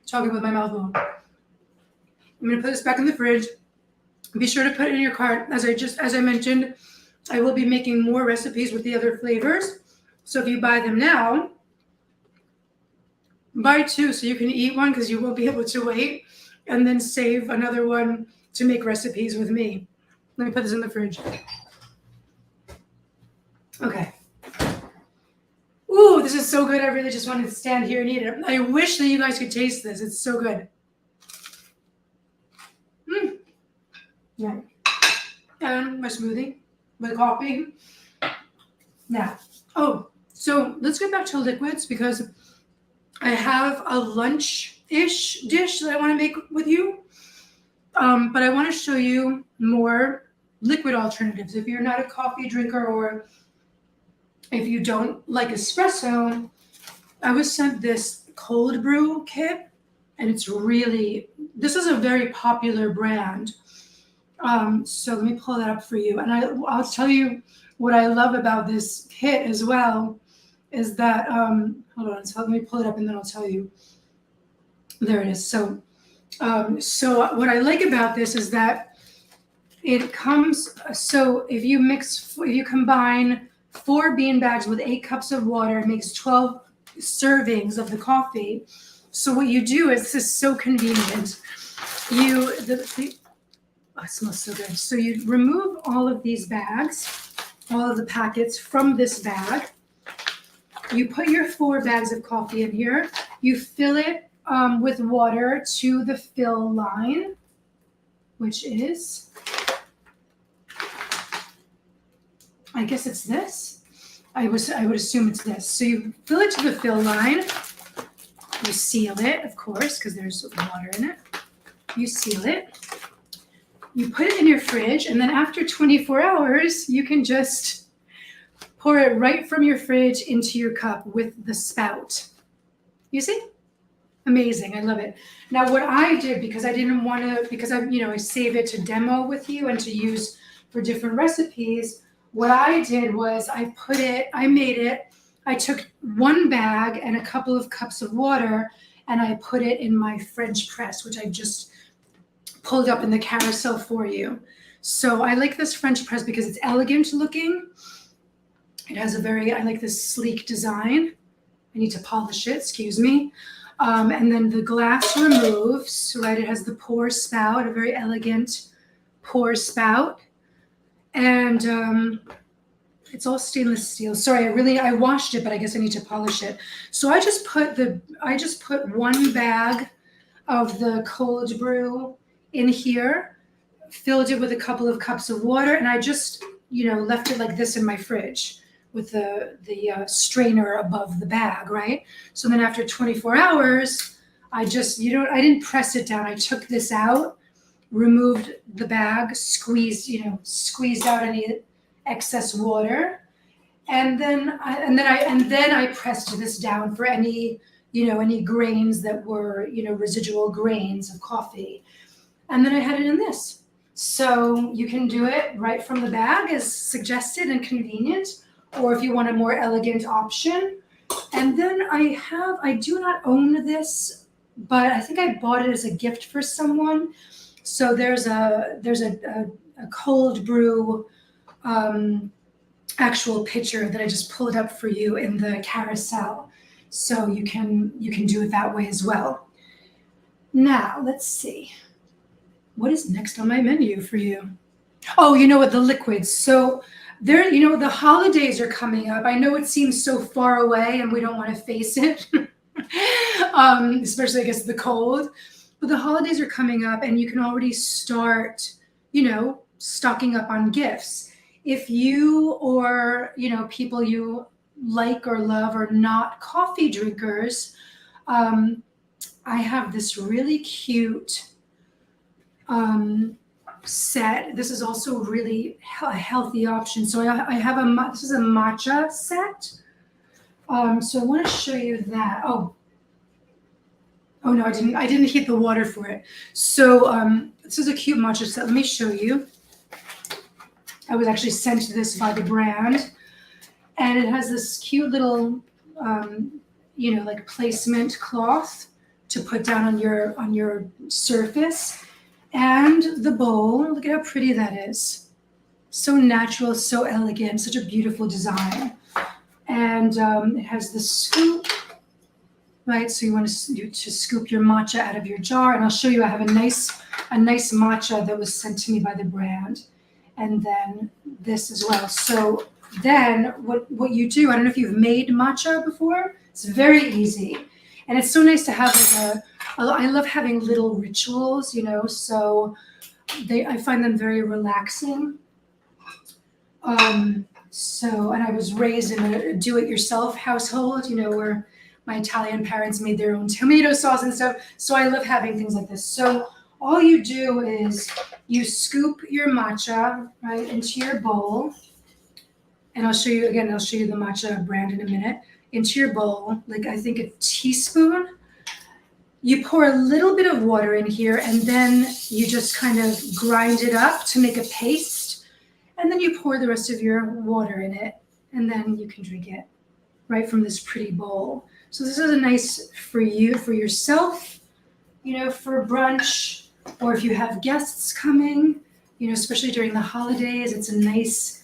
Talking with my mouth full. I'm gonna put this back in the fridge. Be sure to put it in your cart. As I mentioned, I will be making more recipes with the other flavors. So if you buy them now, buy two so you can eat one because you won't be able to wait, and then save another one to make recipes with me. Let me put this in the fridge. Okay. Ooh, this is so good. I really just wanted to stand here and eat it. I wish that you guys could taste this. It's so good. Mmm. Yeah. And my smoothie with coffee. Now, so let's get back to liquids because I have a lunch-ish dish that I want to make with you. But I want to show you more liquid alternatives. If you're not a coffee drinker or if you don't like espresso, I was sent this cold brew kit, and this is a very popular brand. So let me pull that up for you. And I'll tell you what I love about this kit as well is that, hold on, so let me pull it up and then I'll tell you. There it is. So what I like about this is that it comes, so if you combine 4 bean bags with 8 cups of water, it makes 12 servings of the coffee. So what you do is, this is so convenient. Oh, it smells so good. So you remove all of these bags, all of the packets from this bag. You put your 4 bags of coffee in here. You fill it with water to the fill line, which is, I guess it's this. I would assume it's this. So you fill it to the fill line. You seal it, of course, because there's water in it. You seal it. You put it in your fridge, and then after 24 hours, you can just pour it right from your fridge into your cup with the spout. You see? Amazing. I love it. Now, what I did, because I didn't want to, because I save it to demo with you and to use for different recipes, what I did was I took 1 bag and a couple of cups of water, and I put it in my French press, which I just pulled up in the carousel for you. So I like this French press because it's elegant looking. It has I like this sleek design. I need to polish it, excuse me. And then the glass removes, right? It has the pour spout, a very elegant pour spout. And it's all stainless steel. Sorry, I washed it, but I guess I need to polish it. So I just put 1 bag of the cold brew in here, filled it with a couple of cups of water, and I just, left it like this in my fridge with the strainer above the bag, right? So then after 24 hours, I didn't press it down. I took this out, removed the bag, squeezed out any excess water, and then I pressed this down for any grains that were, residual grains of coffee. And then I had it in this. So you can do it right from the bag as suggested and convenient, or if you want a more elegant option. And then I do not own this, but I think I bought it as a gift for someone. So there's a cold brew actual picture that I just pulled up for you in the carousel. So you can do it that way as well. Now, let's see. What is next on my menu for you? Oh, the liquids. So the holidays are coming up. I know it seems so far away and we don't want to face it, especially I guess the cold. But the holidays are coming up and you can already start, stocking up on gifts. If you or people you like or love are not coffee drinkers, I have this really cute set. This is also really a healthy option. So I have this is a matcha set. So I want to show you that. Oh no, I didn't heat the water for it. So this is a cute matcha set. Let me show you. I was actually sent this by the brand, and it has this cute little, like placement cloth to put down on your surface, and the bowl. Look at how pretty that is. So natural, so elegant, such a beautiful design, and it has the scoop. Right, so you want to scoop your matcha out of your jar, and I'll show you. I have a nice matcha that was sent to me by the brand, and then this as well. So then what you do, I don't know if you've made matcha before. It's very easy, and it's so nice to have I love having little rituals, so I find them very relaxing. So, and I was raised in a do-it-yourself household, where my Italian parents made their own tomato sauce and stuff. So I love having things like this. So all you do is you scoop your matcha right into your bowl. And I'll show you the matcha brand in a minute. Into your bowl, like I think a teaspoon. You pour a little bit of water in here, and then you just kind of grind it up to make a paste. And then you pour the rest of your water in it, and then you can drink it right from this pretty bowl. So this is a nice for yourself, for brunch, or if you have guests coming, especially during the holidays, it's a nice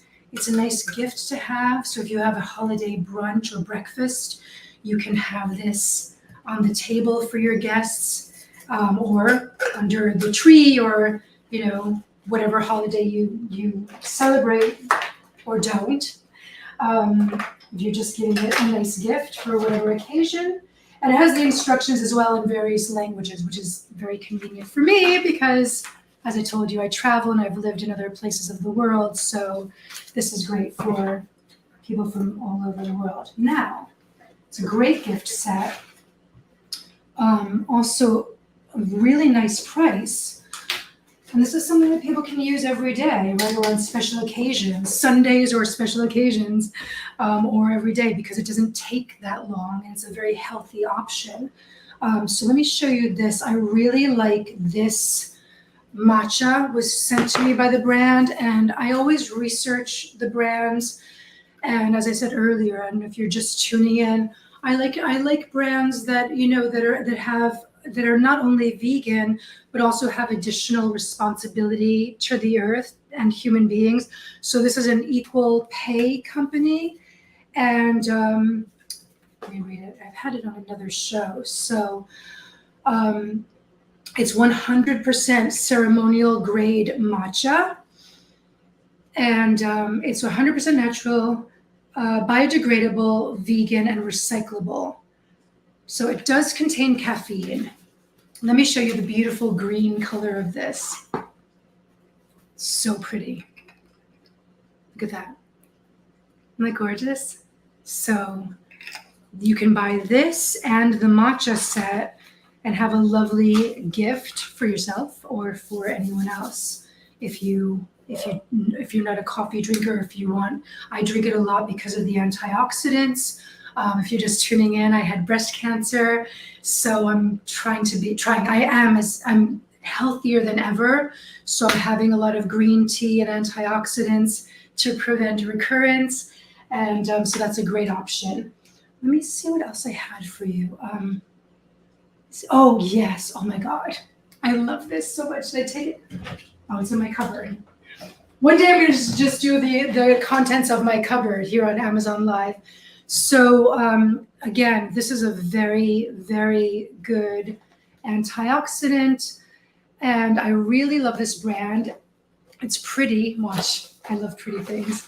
gift to have. So if you have a holiday brunch or breakfast, you can have this on the table for your guests, or under the tree, or whatever holiday you celebrate or don't. You're just giving it a nice gift for whatever occasion. And it has the instructions as well in various languages, which is very convenient for me because, as I told you, I travel and I've lived in other places of the world. So this is great for people from all over the world. Now, it's a great gift set. Also, a really nice price. And this is something that people can use every day, right, or on special occasions, Sundays or special occasions, or every day, because it doesn't take that long, and it's a very healthy option. So let me show you this. I really like this matcha. Was sent to me by the brand, and I always research the brands. And as I said earlier, I don't know if you're just tuning in, I like brands that that are not only vegan, but also have additional responsibility to the earth and human beings. So this is an equal pay company. And let me read it. I've had it on another show. So it's 100% ceremonial grade matcha. And it's 100% natural, biodegradable, vegan, and recyclable. So it does contain caffeine. Let me show you the beautiful green color of this. So pretty. Look at that. Isn't that gorgeous? So you can buy this and the matcha set and have a lovely gift for yourself or for anyone else. If you're not a coffee drinker, if you want, I drink it a lot because of the antioxidants. If you're just tuning in, I had breast cancer, so I'm I'm healthier than ever. So I'm having a lot of green tea and antioxidants to prevent recurrence. And so that's a great option. Let me see what else I had for you. Oh yes, oh my God. I love this so much. Did I take it? Oh, it's in my cupboard. One day I'm going to just do the contents of my cupboard here on Amazon Live. So again, this is a very, very good antioxidant, and I really love this brand. It's pretty. Watch, I love pretty things.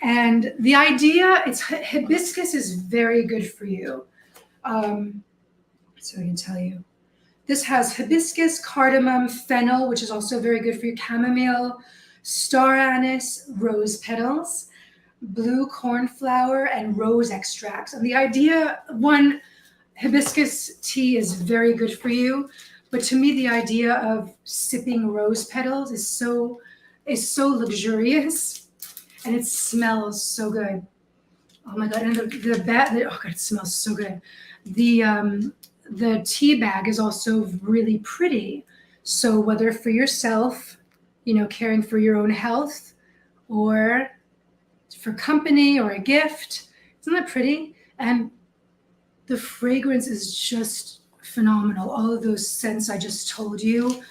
And the idea, hibiscus is very good for you. So I can tell you. This has hibiscus, cardamom, fennel, which is also very good for you, chamomile, star anise, rose petals, blue cornflower, and rose extracts. And the idea, one, hibiscus tea is very good for you, but to me the idea of sipping rose petals is so luxurious, and it smells so good. Oh my god! And oh god, it smells so good. The tea bag is also really pretty. So whether for yourself, caring for your own health, or for company or a gift, isn't that pretty? And the fragrance is just phenomenal. All of those scents I just told you,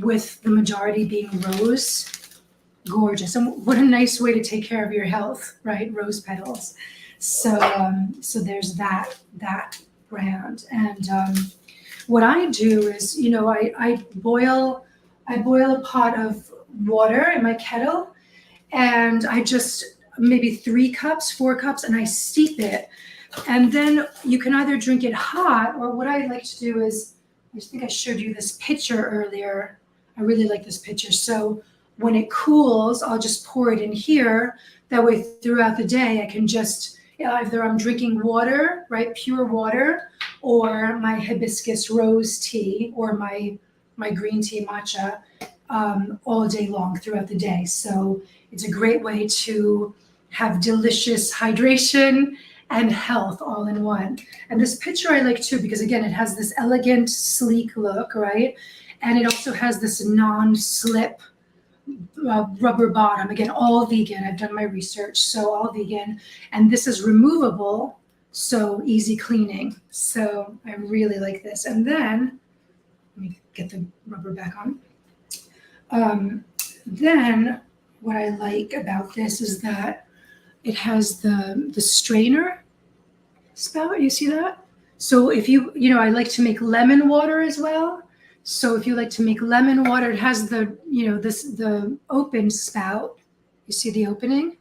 with the majority being rose. Gorgeous. And what a nice way to take care of your health, right? Rose petals. So there's that brand. And what I do is, I boil a pot of water in my kettle, and I just maybe 3 cups, 4 cups, and I steep it. And then you can either drink it hot, or what I like to do is, I think I showed you this picture earlier. I really like this picture. So when it cools, I'll just pour it in here. That way throughout the day, I can just, either I'm drinking water, right, pure water, or my hibiscus rose tea, or my green tea matcha, all day long throughout the day. So it's a great way to have delicious hydration and health all in one. And this picture I like too, because again, it has this elegant, sleek look, right? And it also has this non-slip rubber bottom. Again, all vegan. I've done my research, so all vegan. And this is removable, so easy cleaning. So I really like this. And then, let me get the rubber back on. Then what I like about this is that it has the strainer spout. You see that? So if I like to make lemon water as well. So if you like to make lemon water, it has the open spout. You see the opening?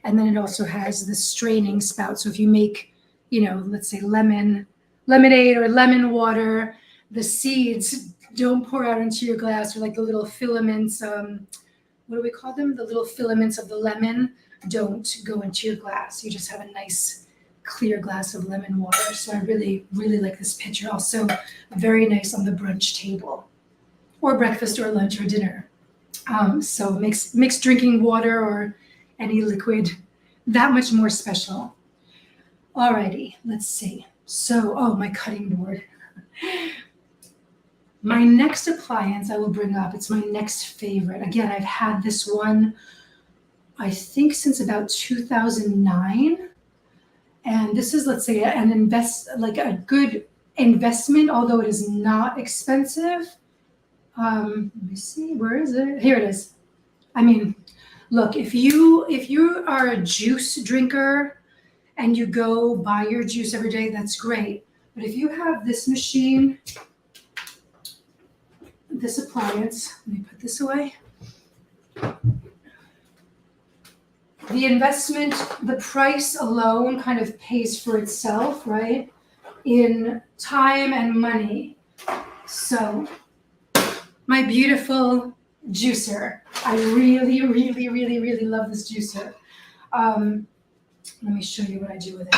And then it also has the straining spout. So if you make, let's say lemonade or lemon water, the seeds don't pour out into your glass, or like the little filaments, what do we call them? The little filaments of the lemon don't go into your glass. You just have a nice clear glass of lemon water. So I really, really like this picture. Also very nice on the brunch table, or breakfast or lunch or dinner. So makes drinking water or any liquid that much more special. Alrighty, let's see. So, my cutting board. My next appliance I will bring up, it's my next favorite. Again, I've had this one, I think, since about 2009. And this is, let's say, a good investment, although it is not expensive. Let me see, where is it? Here it is. I mean, look, if you are a juice drinker and you go buy your juice every day, that's great. But if you have this machine, this appliance, let me put this away. The investment, the price alone kind of pays for itself, right? In time and money. So, my beautiful juicer. I really, really, really, really love this juicer. Let me show you what I do with it.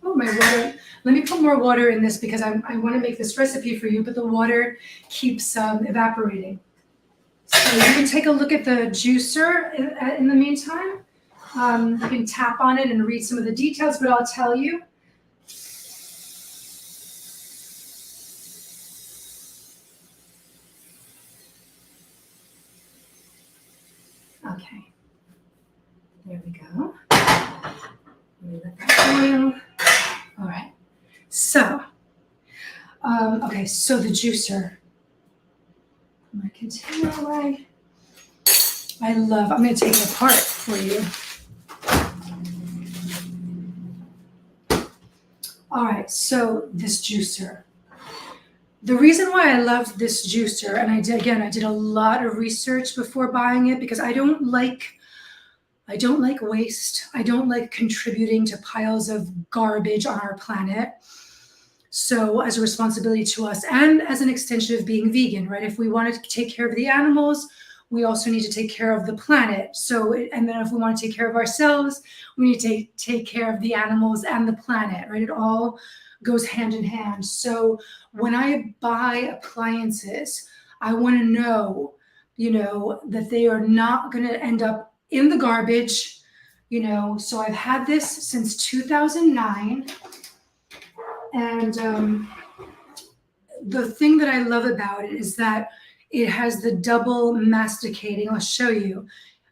Oh, my water. Let me put more water in this because I want to make this recipe for you, but the water keeps evaporating. So you can take a look at the juicer in the meantime. You can tap on it and read some of the details, but I'll tell you. Okay, there we go. Let me let that boil. All right, so, okay, so the juicer. My container away. I'm going to take it apart for you. All right, so this juicer. The reason why I love this juicer, and I did a lot of research before buying it, because I don't like waste. I don't like contributing to piles of garbage on our planet. So as a responsibility to us and as an extension of being vegan, right? If we want to take care of the animals, we also need to take care of the planet. So, and then if we want to take care of ourselves, we need to take care of the animals and the planet, right? It all goes hand in hand. So when I buy appliances, I want to know, that they are not going to end up in the garbage, So I've had this since 2009. And the thing that I love about it is that it has the double masticating. I'll show you.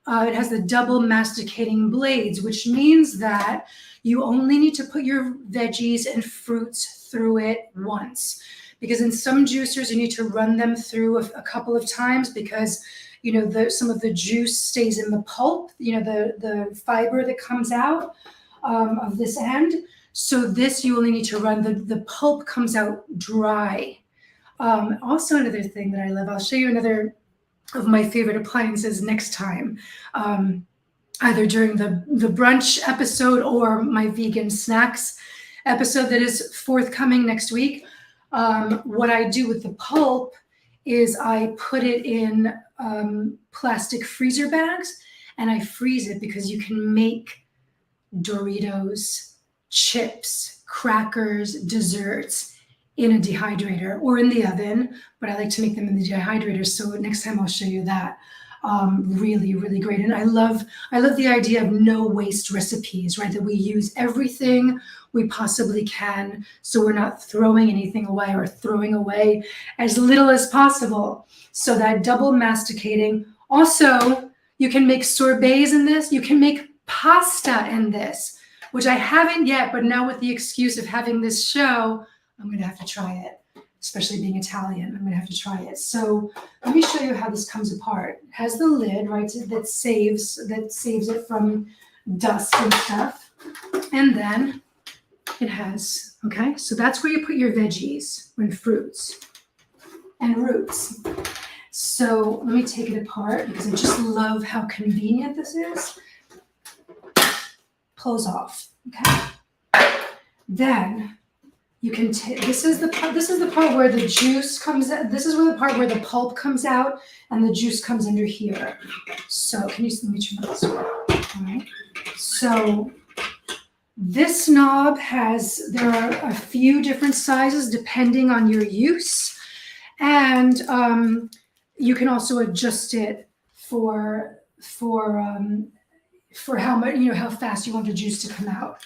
It has the double masticating blades, which means that you only need to put your veggies and fruits through it once. Because in some juicers, you need to run them through a couple of times because, some of the juice stays in the pulp, the fiber that comes out of this end. So this, you only need to run, the pulp comes out dry. Also another thing that I love, I'll show you another of my favorite appliances next time, either during the brunch episode or my vegan snacks episode that is forthcoming next week. What I do with the pulp is I put it in plastic freezer bags and I freeze it because you can make Doritos, chips, crackers, desserts in a dehydrator or in the oven, but I like to make them in the dehydrator. So next time I'll show you that. Really, really great. And I love the idea of no waste recipes, right? That we use everything we possibly can. So we're not throwing anything away or throwing away as little as possible. So that double masticating. Also, you can make sorbets in this. You can make pasta in this, which I haven't yet, but now with the excuse of having this show, I'm going to have to try it, especially being Italian. I'm going to have to try it. So let me show you how this comes apart. It has the lid, right, that saves it from dust and stuff. And then it has, okay, so that's where you put your veggies and fruits and roots. So let me take it apart because I just love how convenient this is. Pulls off, okay? Then you can take, this is the part where the juice comes out. This is where the part where the pulp comes out and the juice comes under here. So let me turn this way. All right. So this knob there are a few different sizes depending on your use. And you can also adjust it for how much, how fast you want the juice to come out.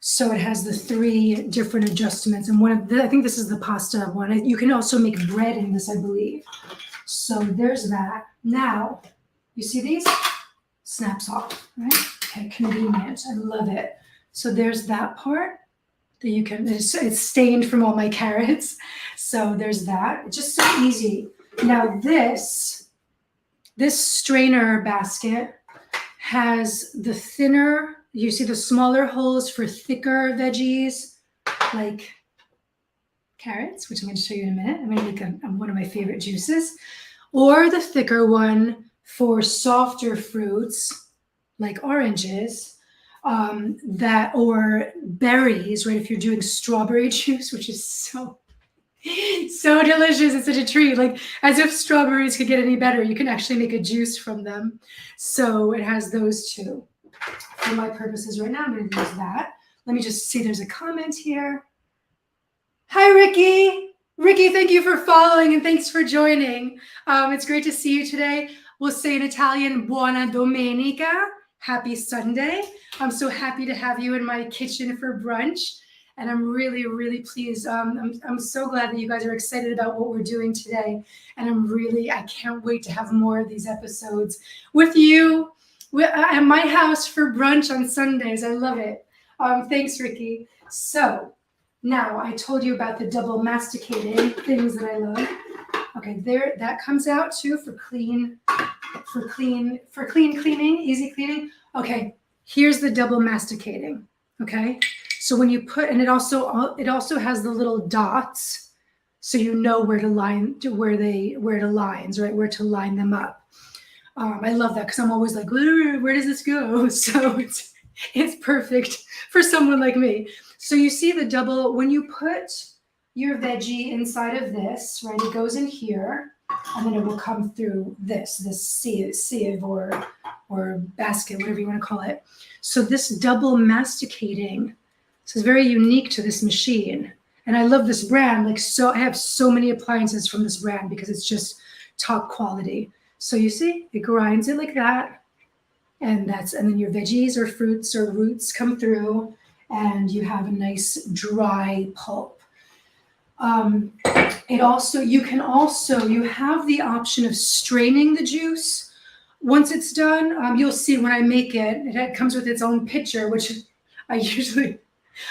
So it has the 3 different adjustments, and I think this is the pasta one. You can also make bread in this, I believe. So there's that. Now, you see these? Snaps off, right? Okay, convenient. I love it. So there's that part that you can. It's stained from all my carrots. So there's that. It's just so easy. Now this strainer basket has the thinner, you see the smaller holes for thicker veggies, like carrots, which I'm going to show you in a minute. I'm going to make one of my favorite juices. Or the thicker one for softer fruits, like oranges, or berries, right? If you're doing strawberry juice, which is so delicious. It's such a treat. Like, as if strawberries could get any better. You can actually make a juice from them. So it has those two. For my purposes right now, I'm going to use that. Let me just see, there's a comment here. Hi, Ricky. Ricky, thank you for following and thanks for joining. It's great to see you today. We'll say in Italian, buona domenica. Happy Sunday. I'm so happy to have you in my kitchen for brunch. And I'm really, really pleased. I'm so glad that you guys are excited about what we're doing today. And I can't wait to have more of these episodes with you at my house for brunch on Sundays. I love it. Thanks, Ricky. So now I told you about the double masticating things that I love. Okay, there, that comes out too for clean cleaning, easy cleaning. Okay, here's the double masticating. Okay. So when you put, and it also has the little dots, so you know where to line, where it aligns, right? Where to line them up. I love that because I'm always like, where does this go? So it's perfect for someone like me. So you see the double, when you put your veggie inside of this, right? It goes in here, and then it will come through this sieve or basket, whatever you want to call it. So this double masticating, this is very unique to this machine. And I love this brand. Like, so I have so many appliances from this brand because it's just top quality. So you see, it grinds it like that. And then your veggies or fruits or roots come through, and you have a nice dry pulp. You have the option of straining the juice. Once it's done, you'll see when I make it, it comes with its own pitcher, which I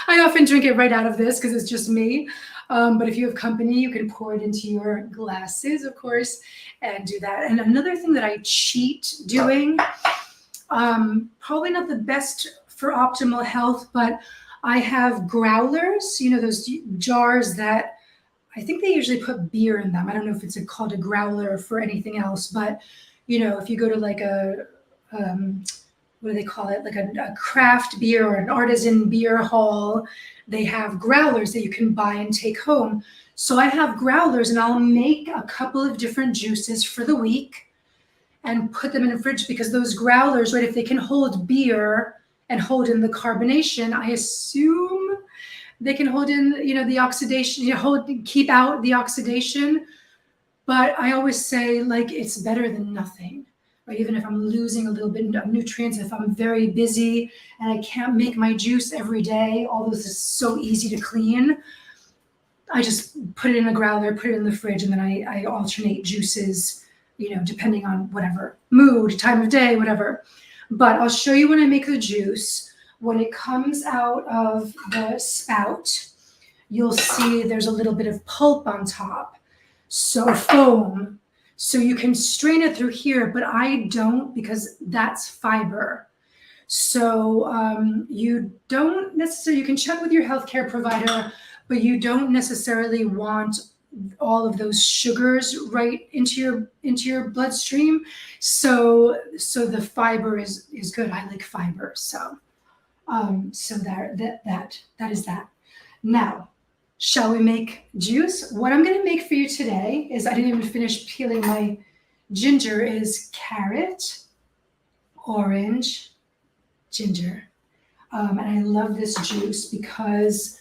often drink it right out of this because it's just me. But if you have company, you can pour it into your glasses, of course, and do that. And another thing that I cheat doing, probably not the best for optimal health, but I have growlers, those jars that I think they usually put beer in them. I don't know if it's called a growler for anything else, but if you go to like what do they call it? Like a craft beer or an artisan beer hall, they have growlers that you can buy and take home. So I have growlers, and I'll make a couple of different juices for the week and put them in the fridge, because those growlers, right, if they can hold beer and hold in the carbonation, I assume they can hold in, the oxidation, keep out the oxidation. But I always say, like, it's better than nothing, right? Even if I'm losing a little bit of nutrients, if I'm very busy and I can't make my juice every day, although this is so easy to clean, I just put it in a growler, put it in the fridge, and then I alternate juices, depending on whatever mood, time of day, whatever. But I'll show you when I make the juice. When it comes out of the spout, you'll see there's a little bit of pulp on top, so foam. So you can strain it through here, but I don't, because that's fiber. So you don't necessarily, you can check with your healthcare provider, but you don't necessarily want all of those sugars right into your bloodstream. So the fiber is good. I like fiber. So that is that. Now, shall we make juice? What I'm going to make for you today is, I didn't even finish peeling my ginger, is carrot, orange, ginger. And I love this juice because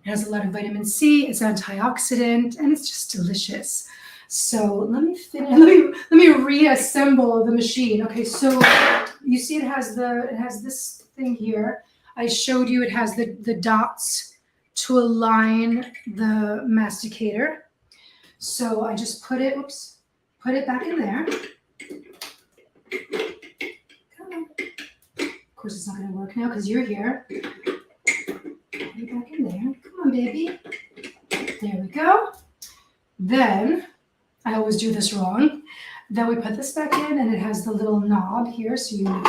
it has a lot of vitamin C, it's antioxidant, and it's just delicious. So let me reassemble the machine. Okay, so you see it has this thing here. I showed you it has the dots to align the masticator. So I just put it back in there. Come on. Of course it's not gonna work now because you're here. Put it back in there. Come on, baby. There we go. Then, I always do this wrong. Then we put this back in, and it has the little knob here, so you know.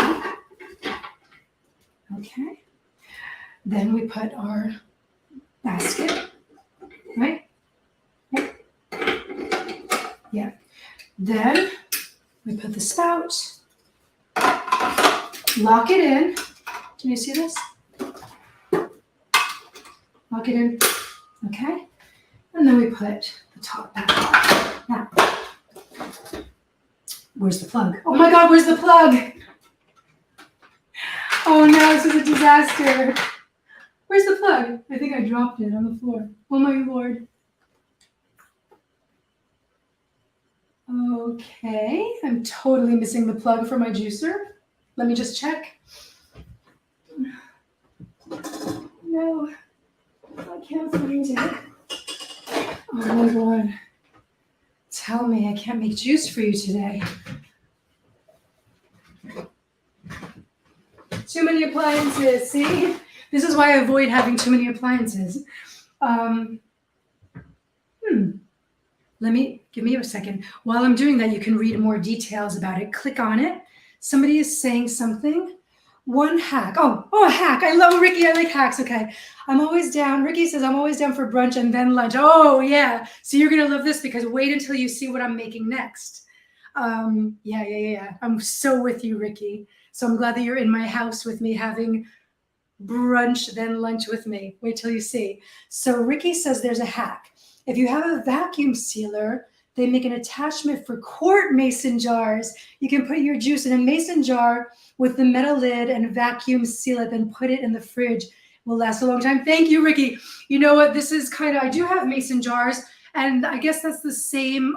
Okay. Then we put our basket, right? Yeah. Then we put the spout, lock it in. Can you see this? Lock it in. Okay. And then we put the top back on. Now, where's the plug? Oh my God, where's the plug? Oh no, this is a disaster. Where's the plug? I think I dropped it on the floor. Oh my Lord. Okay, I'm totally missing the plug for my juicer. Let me just check. No, I can't find it. Oh my God. Tell me I can't make juice for you today. Too many appliances, see? This is why I avoid having too many appliances. Give me a second. While I'm doing that, you can read more details about it. Click on it. Somebody is saying something. One hack. Oh, a hack. I love Ricky. I like hacks. Okay. I'm always down. Ricky says, I'm always down for brunch and then lunch. Oh, yeah. So you're going to love this, because wait until you see what I'm making next. Yeah. I'm so with you, Ricky. So I'm glad that you're in my house with me having brunch than lunch with me. Wait till you see. So Ricky says there's a hack. If you have a vacuum sealer, they make an attachment for quart mason jars. You can put your juice in a mason jar with the metal lid and vacuum seal it, then put it in the fridge. It will last a long time. Thank you, Ricky. You know what? This is kind of, I do have mason jars, and I guess that's the same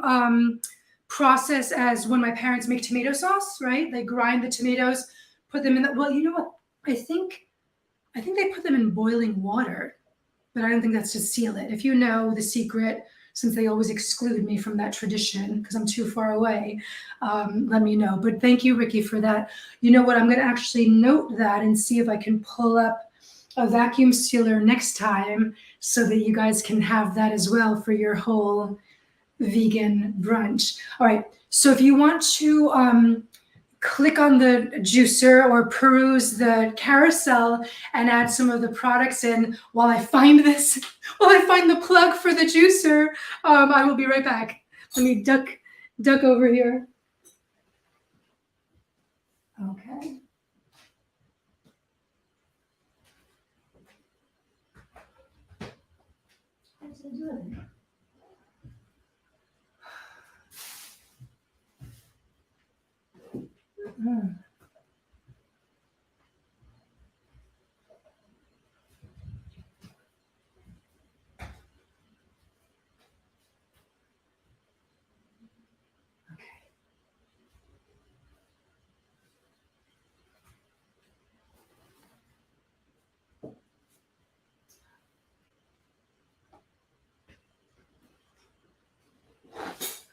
process as when my parents make tomato sauce, right? They grind the tomatoes, put them in the, well, you know what? I think they put them in boiling water, but I don't think that's to seal it. If you know the secret, since they always exclude me from that tradition because I'm too far away, let me know. But thank you, Ricky, for that. You know what? I'm going to actually note that and see if I can pull up a vacuum sealer next time so that you guys can have that as well for your whole vegan brunch. All right. So if you want to click on the juicer or peruse the carousel and add some of the products in while I find this, while I find the plug for the juicer, I will be right back. Let me duck over here. Okay. How did I do it?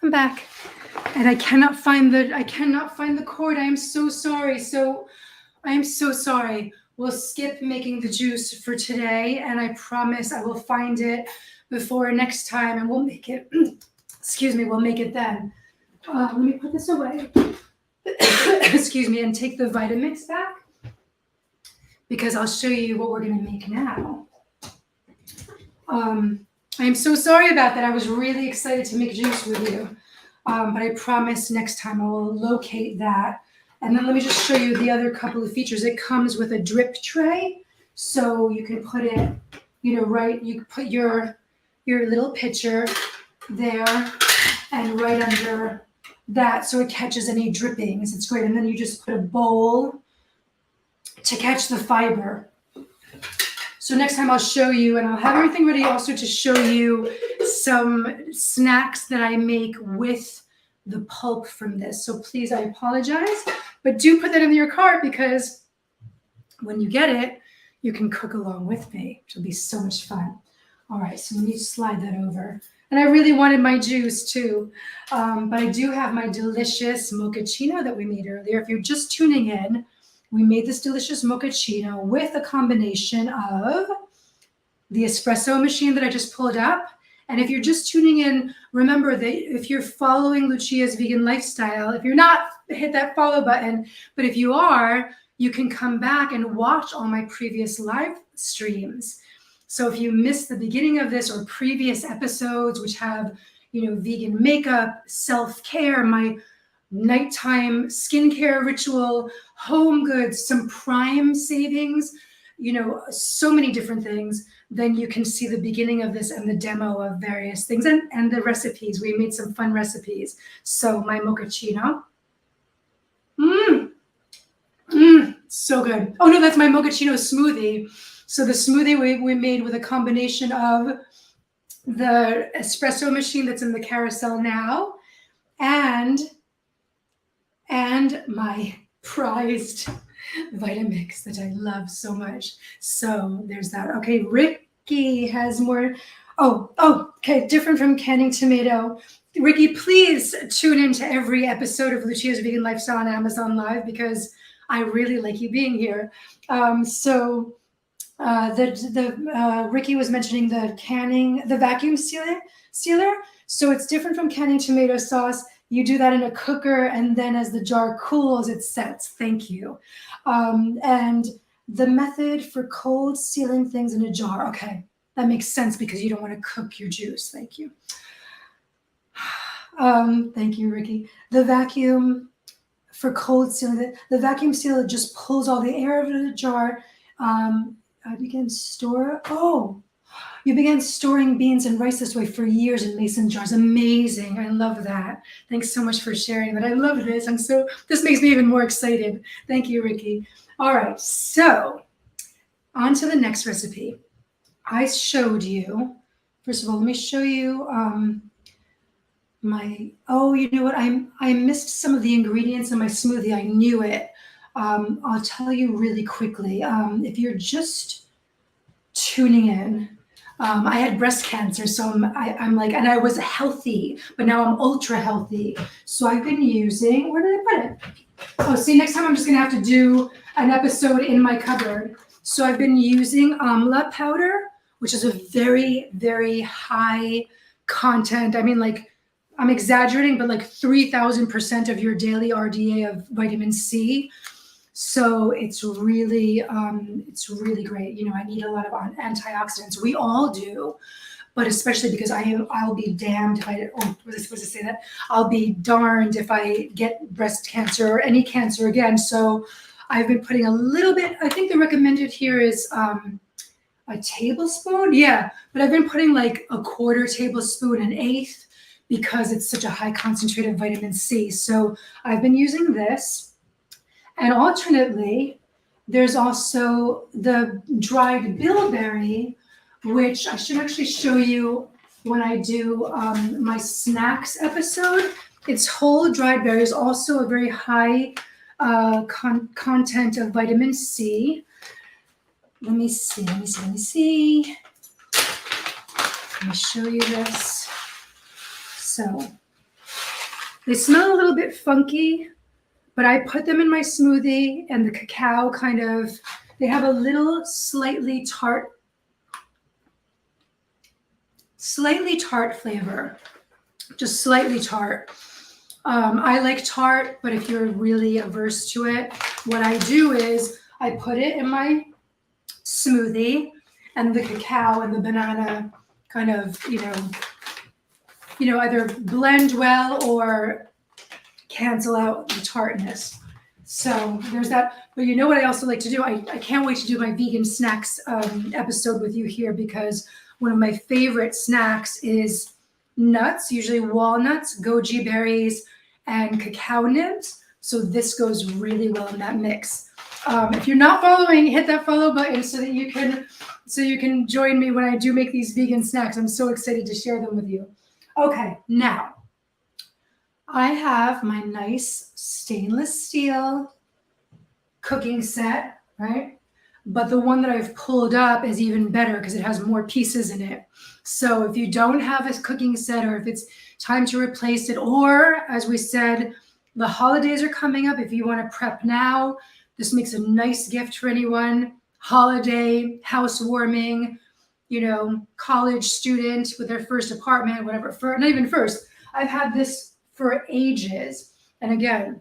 I'm back, and I cannot find the cord. I am so sorry. I am so sorry. We'll skip making the juice for today, and I promise I will find it before next time, and we'll make it. Excuse me. We'll make it then. Let me put this away. Excuse me, and take the Vitamix back because I'll show you what we're going to make now. I'm so sorry about that. I was really excited to make juice with you. But I promise next time I will locate that. And then let me just show you the other couple of features. It comes with a drip tray. So you can put it, right, you put your little pitcher there and right under that so it catches any drippings. It's great. And then you just put a bowl to catch the fiber. So next time I'll show you, and I'll have everything ready also to show you some snacks that I make with the pulp from this. So please, I apologize, but do put that in your cart because when you get it, you can cook along with me, which will be so much fun. All right, so let me slide that over. And I really wanted my juice too, but I do have my delicious mochaccino that we made earlier. If you're just tuning in, we made this delicious mochaccino with a combination of the espresso machine that I just pulled up. And if you're just tuning in, remember that if you're following Lucia's vegan lifestyle, if you're not, hit that follow button. But if you are, you can come back and watch all my previous live streams. So if you missed the beginning of this or previous episodes, which have, vegan makeup, self-care, my nighttime skincare ritual, home goods, some Prime savings, so many different things, then you can see the beginning of this and the demo of various things and the recipes. We made some fun recipes. So my mochaccino. So good. Oh no, that's my mochaccino smoothie. So the smoothie we made with a combination of the espresso machine that's in the carousel now and my prized Vitamix that I love so much. So there's that. Okay, Ricky has more. Oh, okay, different from canning tomato. Ricky, please tune into every episode of Lucia's Vegan Lifestyle on Amazon Live because I really like you being here. Ricky was mentioning the vacuum sealer. So it's different from canning tomato sauce. You do that in a cooker, and then as the jar cools, it sets. Thank you. And the method for cold sealing things in a jar. Okay, that makes sense because you don't want to cook your juice. Thank you. Thank you, Ricky. The vacuum for cold sealing, the vacuum sealer just pulls all the air out of the jar, I began store. Oh, you began storing beans and rice this way for years in mason jars. Amazing. I love that. Thanks so much for sharing that. I love this. This makes me even more excited. Thank you, Ricky. All right, so on to the next recipe. I showed you, first of all, let me show you you know what? I missed some of the ingredients in my smoothie. I knew it. I'll tell you really quickly. If you're just tuning in, I had breast cancer, so I'm like, and I was healthy, but now I'm ultra healthy. So I've been using, where did I put it? Oh, see, next time I'm just gonna have to do an episode in my cupboard. So I've been using amla powder, which is a very, very high content. I mean, like, I'm exaggerating, but like 3,000% of your daily RDA of vitamin C. So it's really great. You know, I need a lot of antioxidants. We all do, but especially because I'll be damned if I, oh, was I supposed to say that? I'll be darned if I get breast cancer or any cancer again. So I've been putting a little bit, I think the recommended here is a tablespoon. Yeah, but I've been putting like a quarter tablespoon, an eighth, because it's such a high concentrated vitamin C. So I've been using this. And alternately, there's also the dried bilberry, which I should actually show you when I do my snacks episode. It's whole dried berries, also a very high content of vitamin C. Let me see. Let me show you this. So they smell a little bit funky, but I put them in my smoothie, and the cacao they have a little slightly tart flavor, just slightly tart. I like tart, but if you're really averse to it, what I do is I put it in my smoothie, and the cacao and the banana kind of, either blend well or cancel out the tartness. So there's that. But you know what I also like to do? I can't wait to do my vegan snacks episode with you here, because one of my favorite snacks is nuts, usually walnuts, goji berries, and cacao nibs. So this goes really well in that mix. If you're not following, hit that follow button so that you can join me when I do make these vegan snacks. I'm so excited to share them with you. Okay, now I have my nice stainless steel cooking set, right? But the one that I've pulled up is even better because it has more pieces in it. So if you don't have a cooking set, or if it's time to replace it, or as we said, the holidays are coming up. If you want to prep now, this makes a nice gift for anyone. Holiday, housewarming, college student with their first apartment, whatever. Not even first. I've had this for ages. And again,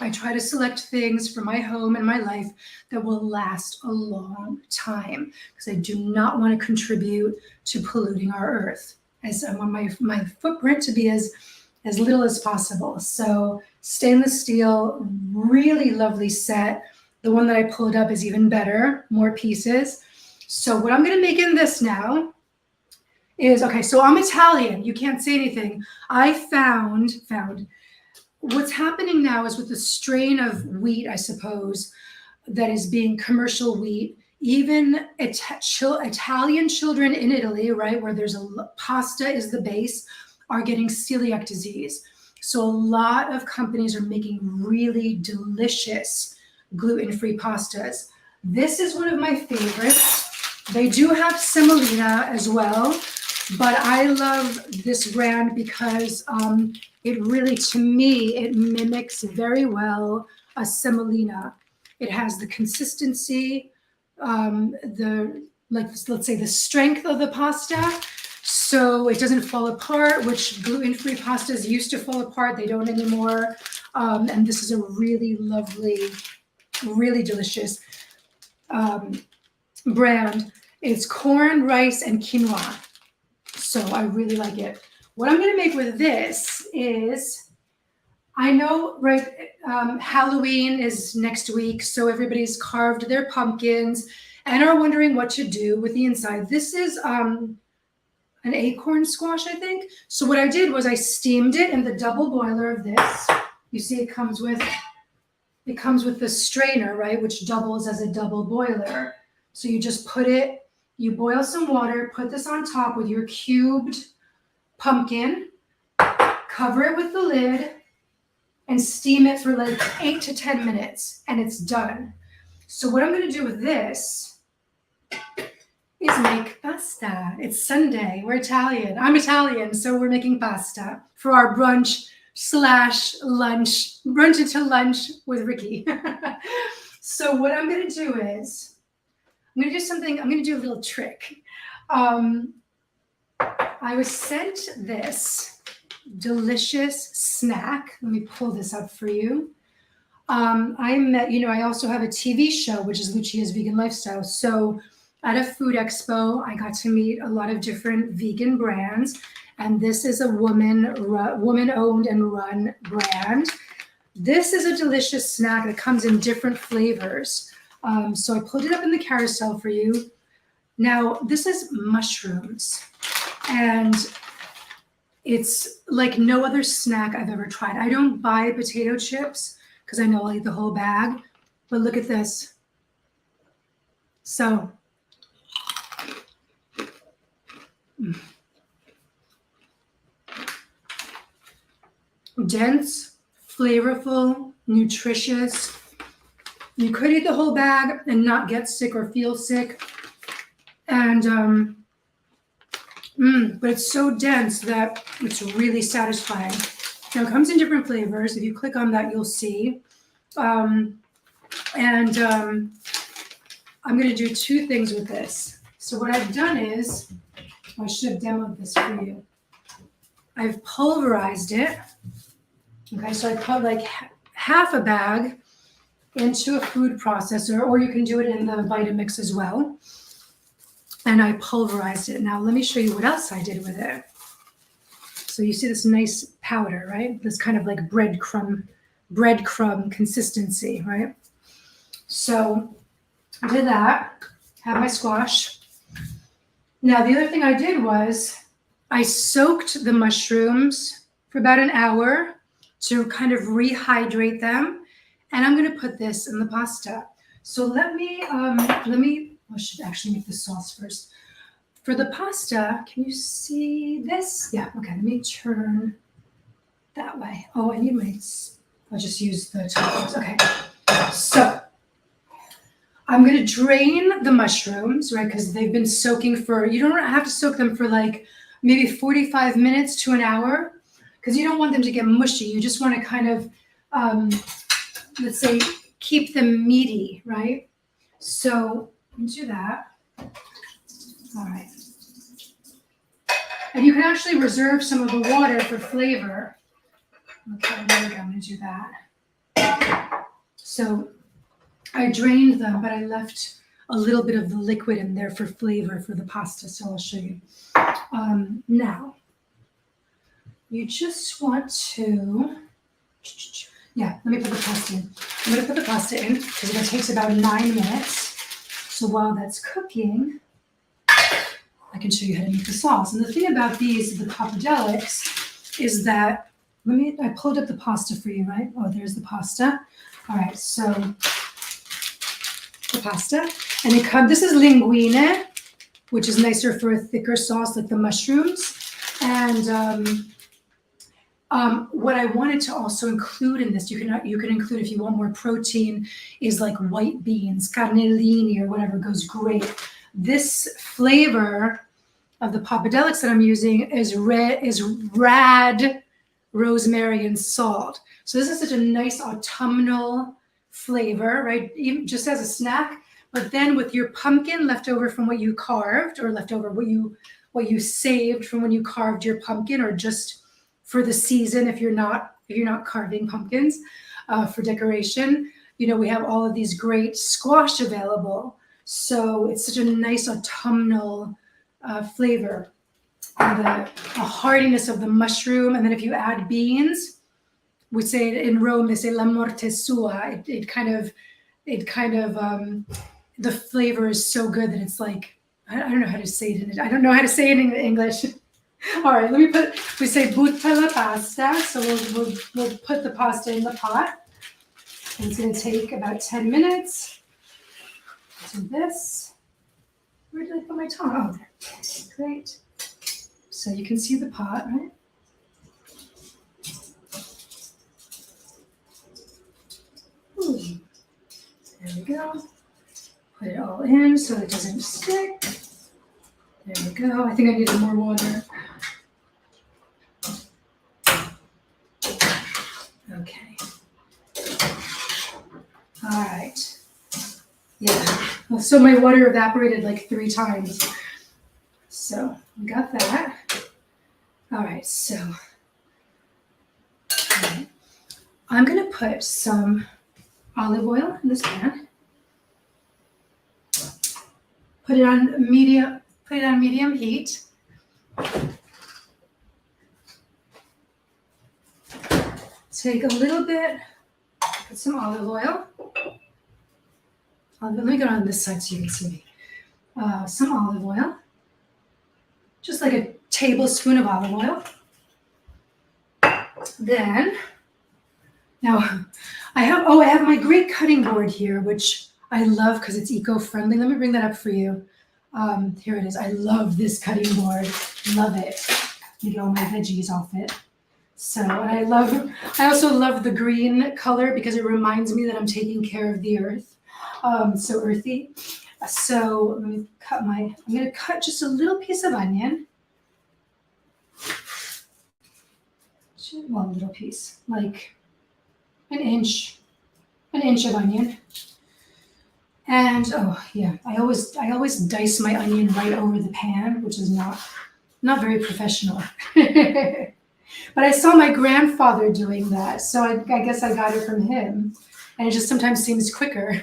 I try to select things for my home and my life that will last a long time, because I do not want to contribute to polluting our earth. As I want my footprint to be as little as possible. So stainless steel, really lovely set. The one that I pulled up is even better, more pieces. So what I'm going to make in this now is, okay, so I'm Italian. You can't say anything. I found what's happening now is with the strain of wheat, I suppose, that is being commercial wheat, even Italian children in Italy, right, where there's pasta is the base, are getting celiac disease. So a lot of companies are making really delicious gluten-free pastas. This is one of my favorites. They do have semolina as well, but I love this brand because it really, to me, it mimics very well a semolina. It has the consistency, let's say the strength of the pasta, so it doesn't fall apart, which gluten-free pastas used to fall apart. They don't anymore. And this is a really lovely, really delicious brand. It's corn, rice, and quinoa. So I really like it. What I'm going to make with this is I know, right? Halloween is next week, so everybody's carved their pumpkins and are wondering what to do with the inside. This is an acorn squash, I think. So what I did was I steamed it in the double boiler of this. You see, it comes with the strainer, right, which doubles as a double boiler. So you just you boil some water, put this on top with your cubed pumpkin, cover it with the lid, and steam it for like 8 to 10 minutes, and it's done. So what I'm going to do with this is make pasta. It's Sunday. We're Italian. I'm Italian, so we're making pasta for our brunch / lunch, brunch until lunch with Ricky. So what I'm going to do is I'm going to do a little trick. I was sent this delicious snack. Let me pull this up for you. I also have a TV show, which is Lucia's Vegan Lifestyle. So at a food expo, I got to meet a lot of different vegan brands. And this is a woman-owned and run brand. This is a delicious snack that comes in different flavors. So I pulled it up in the carousel for you. Now, this is mushrooms. And it's like no other snack I've ever tried. I don't buy potato chips because I know I'll eat the whole bag. But look at this. So, dense, flavorful, nutritious. You could eat the whole bag and not get sick or feel sick. And but it's so dense that it's really satisfying. Now it comes in different flavors. If you click on that, you'll see. I'm going to do two things with this. So what I've done is, I should have demoed this for you. I've pulverized it. Okay, so I put like half a bag into a food processor, or you can do it in the Vitamix as well. And I pulverized it. Now let me show you what else I did with it. So you see this nice powder, right? This kind of like breadcrumb consistency, right? So I did that, have my squash. Now the other thing I did was I soaked the mushrooms for about an hour to kind of rehydrate them. And I'm going to put this in the pasta. So I should actually make the sauce first. For the pasta, can you see this? Yeah, okay, let me turn that way. Oh, I'll just use the top. Okay, so I'm going to drain the mushrooms, right? Because they've been soaking you don't have to soak them for like maybe 45 minutes to an hour, because you don't want them to get mushy. You just want to kind of, let's say, keep them meaty, right? So do that. All right. And you can actually reserve some of the water for flavor. Okay, there we go. I'm going to do that. So I drained them, but I left a little bit of the liquid in there for flavor for the pasta. So I'll show you. Now, you just want to, let me put the pasta in. I'm going to put the pasta in because it takes about 9 minutes. So while that's cooking, I can show you how to make the sauce. And the thing about the pappardelics, is that, I pulled up the pasta for you, right? Oh, there's the pasta. All right, so the pasta. And this is linguine, which is nicer for a thicker sauce like the mushrooms. And what I wanted to also include in this, you can include, if you want more protein, is like white beans, cannellini or whatever goes great. This flavor of the pappardelics that I'm using is rad rosemary and salt. So this is such a nice autumnal flavor, right? Even just as a snack, but then with your pumpkin left over from what you carved, or left over what you saved from when you carved your pumpkin, or just for the season if you're not carving pumpkins for decoration. We have all of these great squash available. So it's such a nice autumnal flavor. And the hardiness of the mushroom. And then if you add beans, we say it in Rome, they say la morte sua. It kind of, the flavor is so good that it's like, I don't know how to say it. I don't know how to say it in English. All right, we say butta la pasta. So we'll put the pasta in the pot. And it's going to take about 10 minutes. Do this. Where did I put my tongue? Oh, there. Great. So you can see the pot, right? Ooh. There we go. Put it all in so it doesn't stick. There we go. I think I needed more water. Okay. All right. Yeah. Well, so my water evaporated like 3 times. So we got that. All right. So I'm going to put some olive oil in this pan. Put it on medium heat. Take a little bit, put some olive oil. Let me go on this side so you can see me. Some olive oil, just like a tablespoon of olive oil. Then, now I have my great cutting board here, which I love because it's eco-friendly. Let me bring that up for you. Here it is. I love this cutting board. Love it. Let me get all my veggies off it. So, and I also love the green color because it reminds me that I'm taking care of the earth. So earthy. So let me I'm going to cut just a little piece of onion. Well, a little piece, like an inch of onion. And oh yeah, I always dice my onion right over the pan, which is not very professional. But I saw my grandfather doing that, so I guess I got it from him, and it just sometimes seems quicker.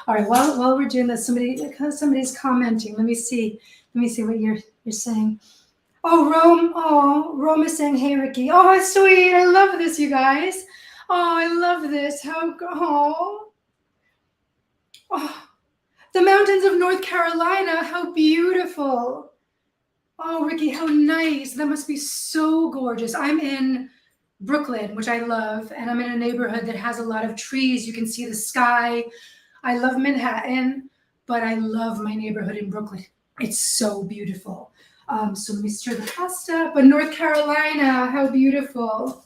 All right, while we're doing this, somebody's commenting. Let me see what you're saying. Oh, Rome is saying, hey, Ricky. Oh, sweet. I love this, you guys. Oh, I love this. Oh, the mountains of North Carolina. How beautiful. Oh, Ricky, how nice. That must be so gorgeous. I'm in Brooklyn, which I love, and I'm in a neighborhood that has a lot of trees. You can see the sky. I love Manhattan, but I love my neighborhood in Brooklyn. It's so beautiful. So let me stir the pasta. But North Carolina, how beautiful.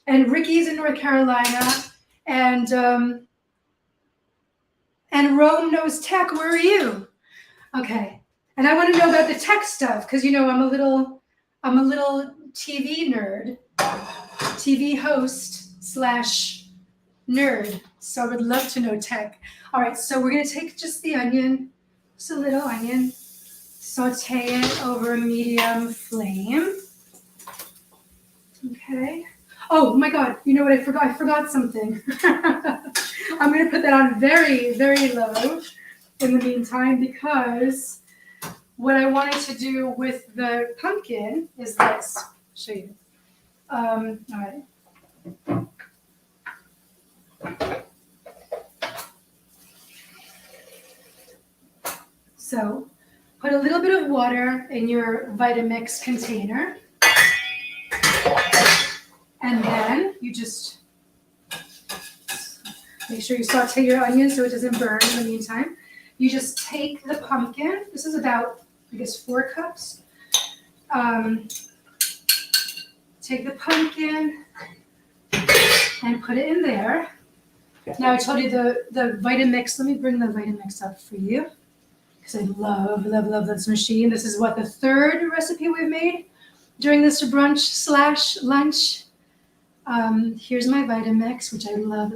And Ricky's in North Carolina, and Rome knows tech. Where are you? Okay. And I want to know about the tech stuff because I'm a little TV nerd, TV host / nerd. So I would love to know tech. All right, so we're gonna take just the onion, just a little onion, saute it over a medium flame. Okay. Oh my God, you know what I forgot? I forgot something. I'm gonna put that on very, very low in the meantime because what I wanted to do with the pumpkin is this. I'll show you. All right. So put a little bit of water in your Vitamix container. And then you just make sure you saute your onion so it doesn't burn in the meantime. You just take the pumpkin. This is about, I guess, 4 cups. Take the pumpkin and put it in there. Now I told you the Vitamix. Let me bring the Vitamix up for you because I love this machine. This is what, the 3rd recipe we've made during this brunch / lunch. Here's my Vitamix, which I love.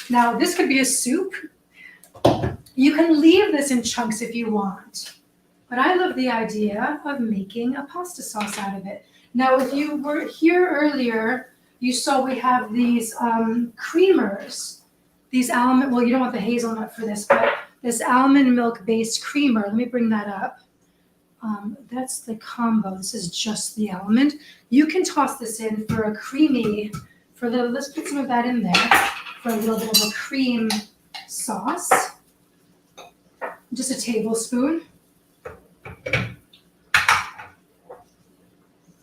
Now this could be a soup. You can leave this in chunks if you want, but I love the idea of making a pasta sauce out of it. Now, if you were here earlier, you saw we have these creamers, these almond, well, you don't want the hazelnut for this, but this almond milk based creamer. Let me bring that up. That's the combo. This is just the almond. You can toss this in for a creamy, let's put some of that in there for a little bit of a cream sauce. Just a tablespoon.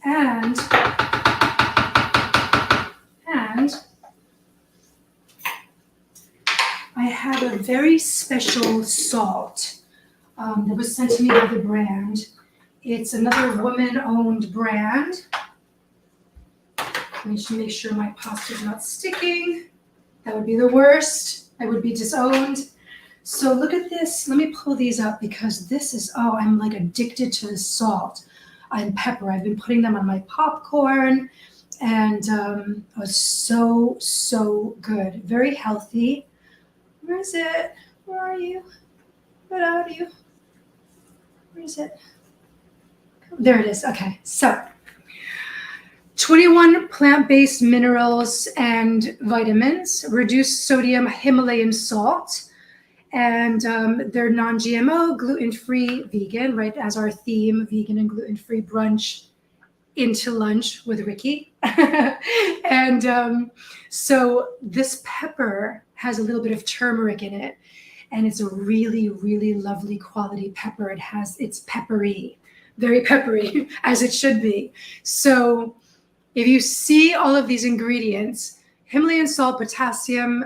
And I have a very special salt that was sent to me by the brand. It's another woman-owned brand. Let me just make sure my pasta's not sticking. That would be the worst. I would be disowned. So look at this. Let me pull these up because this is, I'm like addicted to the salt and pepper. I've been putting them on my popcorn and it was so, so good. Very healthy. Where is it? Where are you? Where are you? Where is it? There it is. Okay, so 21 plant-based minerals and vitamins, reduced sodium Himalayan salt, and they're non-GMO, gluten-free, vegan, right, as our theme, vegan and gluten-free brunch into lunch with Ricky. And so this pepper has a little bit of turmeric in it, and it's a really, really lovely quality pepper. It's peppery, very peppery, as it should be. So if you see all of these ingredients, Himalayan salt, potassium,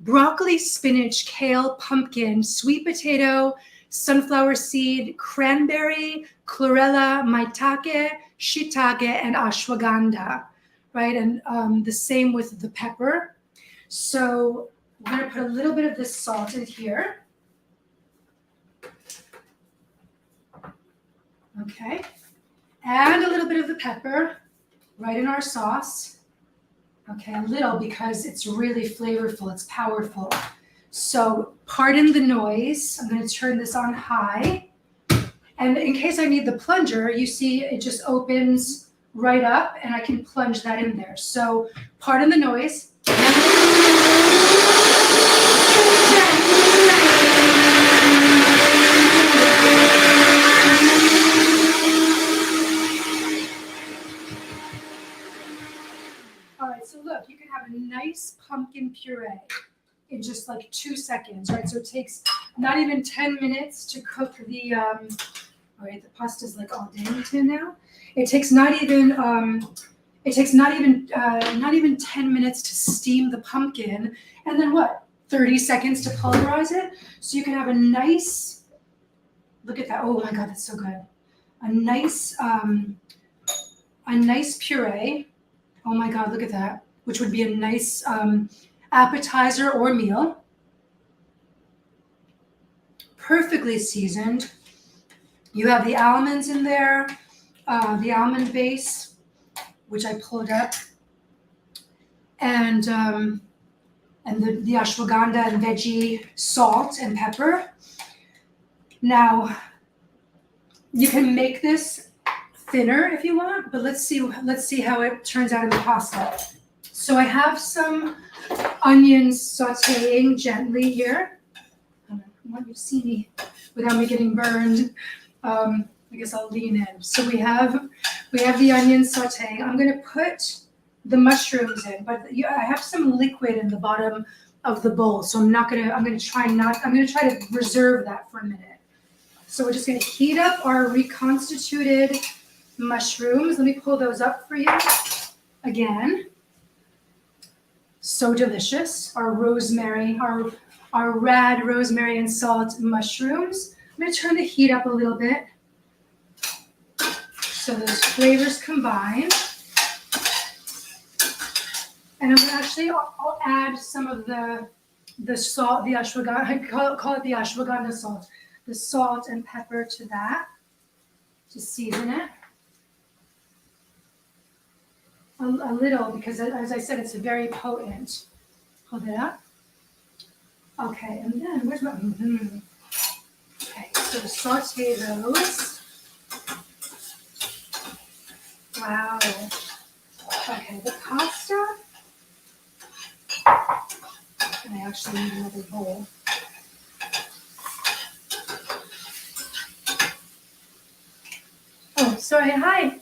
broccoli, spinach, kale, pumpkin, sweet potato, sunflower seed, cranberry, chlorella, maitake, shiitake, and ashwagandha, right? And the same with the pepper. So we're going to put a little bit of this salt in here. Okay. And a little bit of the pepper right in our sauce. Okay, a little because it's really flavorful, it's powerful. So pardon the noise. I'm going to turn this on high. And in case I need the plunger, you see it just opens right up and I can plunge that in there. So pardon the noise. All right, so look, you can have a nice pumpkin puree in just like 2 seconds, right? So it takes not even 10 minutes to cook the, all right, the pasta's like all dainty now. It takes not even 10 minutes to steam the pumpkin, and then what? 30 seconds to pulverize it. So you can have a nice, look at that. Oh my God, that's so good. A nice puree. Oh my God, look at that. Which would be a nice appetizer or meal. Perfectly seasoned. You have the almonds in there, the almond base, which I pulled up, and the ashwagandha and veggie salt and pepper. Now, you can make this thinner if you want, but let's see how it turns out in the pasta. So I have some onions sauteing gently here. I want you to see me without me getting burned. I guess I'll lean in. So we have the onions sauteing. I'm going to put the mushrooms in, but I have some liquid in the bottom of the bowl, so I'm going to try to reserve that for a minute. So we're just going to heat up our reconstituted mushrooms. Let me pull those up for you again. So delicious. Our rosemary, our rad rosemary and salt mushrooms. I'm going to turn the heat up a little bit so those flavors combine. And I'm going to I'll add some of the salt, the ashwagandha, I call it the ashwagandha salt, the salt and pepper to that, to season it. A little, because as I said, it's very potent. Hold it up. Okay, and then where's my, Okay, so saute those. Wow. Okay, the pasta. And I actually need another bowl. Sorry, hi.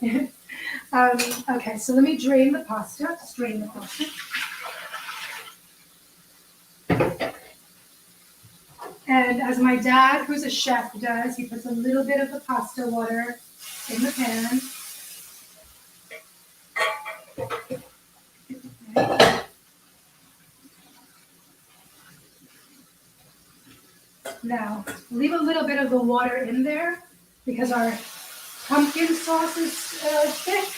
Okay, so let me drain the pasta. Strain the pasta. And as my dad, who's a chef, does, he puts a little bit of the pasta water in the pan. Now, leave a little bit of the water in there because our pumpkin sauce is thick.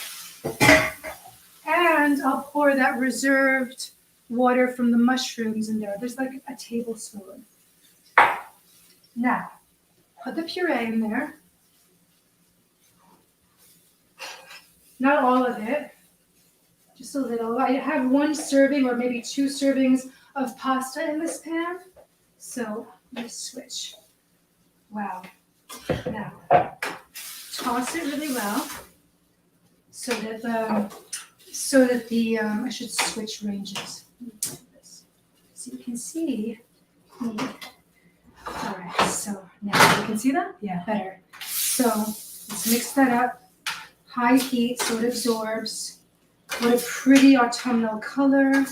And I'll pour that reserved water from the mushrooms in there. There's like a tablespoon. Now, put the puree in there. Not all of it, just a little. I have 1 serving or maybe 2 servings of pasta in this pan. So let me switch. Wow. Now, toss it really well so that the I should switch ranges. So you can see me. All right, so now you can see that? Yeah, better. So let's mix that up. High heat so it absorbs. What a pretty autumnal color.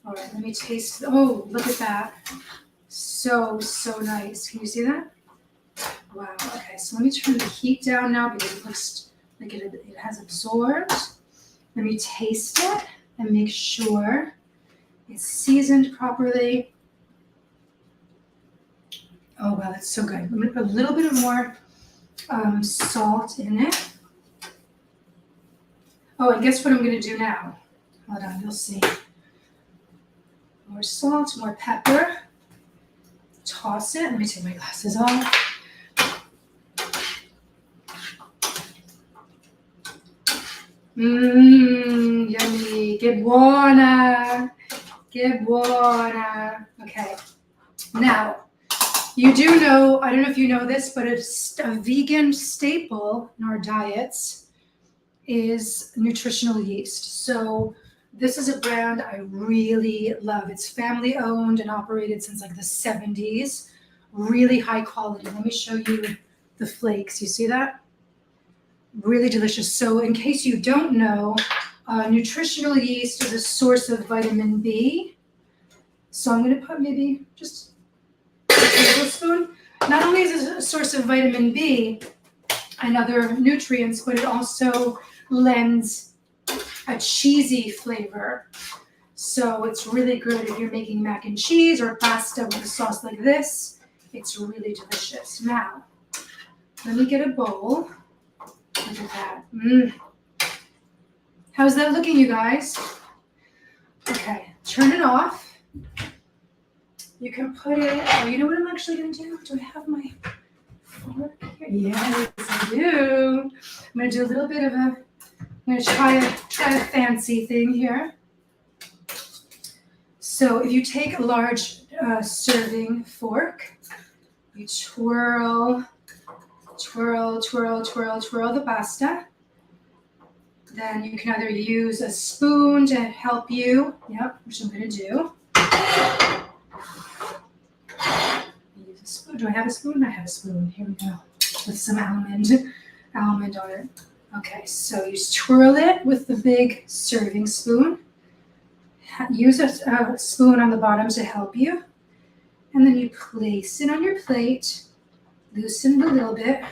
All right, let me taste. Oh, look at that. So nice. Can you see that? Wow, okay, so let me turn the heat down now because it looks like it has absorbed. Let me taste it and make sure it's seasoned properly. Oh, wow, that's so good. I'm going to put a little bit of more salt in it. Oh, and guess what I'm going to do now? Hold on, you'll see. More salt, more pepper. Toss it. Let me take my glasses off. Yummy. Que buona. Que buona. Okay. Now, you do know, I don't know if you know this, but a vegan staple in our diets is nutritional yeast. So this is a brand I really love. It's family owned and operated since like the 70s. Really high quality. Let me show you the flakes. You see that? Really delicious. So in case you don't know, nutritional yeast is a source of vitamin B. So I'm going to put maybe just a tablespoon. Not only is it a source of vitamin B and other nutrients, but it also lends a cheesy flavor. So it's really good if you're making mac and cheese or pasta with a sauce like this. It's really delicious. Now, let me get a bowl. Look at that. How's that looking, you guys? Okay, turn it off. You can put it, oh, you know what I'm actually going to do? Do I have my fork here? Yes, I do. I'm going to do a little bit of I'm going to try a fancy thing here. So if you take a large serving fork, you twirl the pasta. Then you can either use a spoon to help you. Yep, which I'm going to do. Use a spoon. Do I have a spoon? I have a spoon. Here we go. With some almond on it. Okay, so you just twirl it with the big serving spoon. Use a spoon on the bottom to help you. And then you place it on your plate. Loosen it a little bit.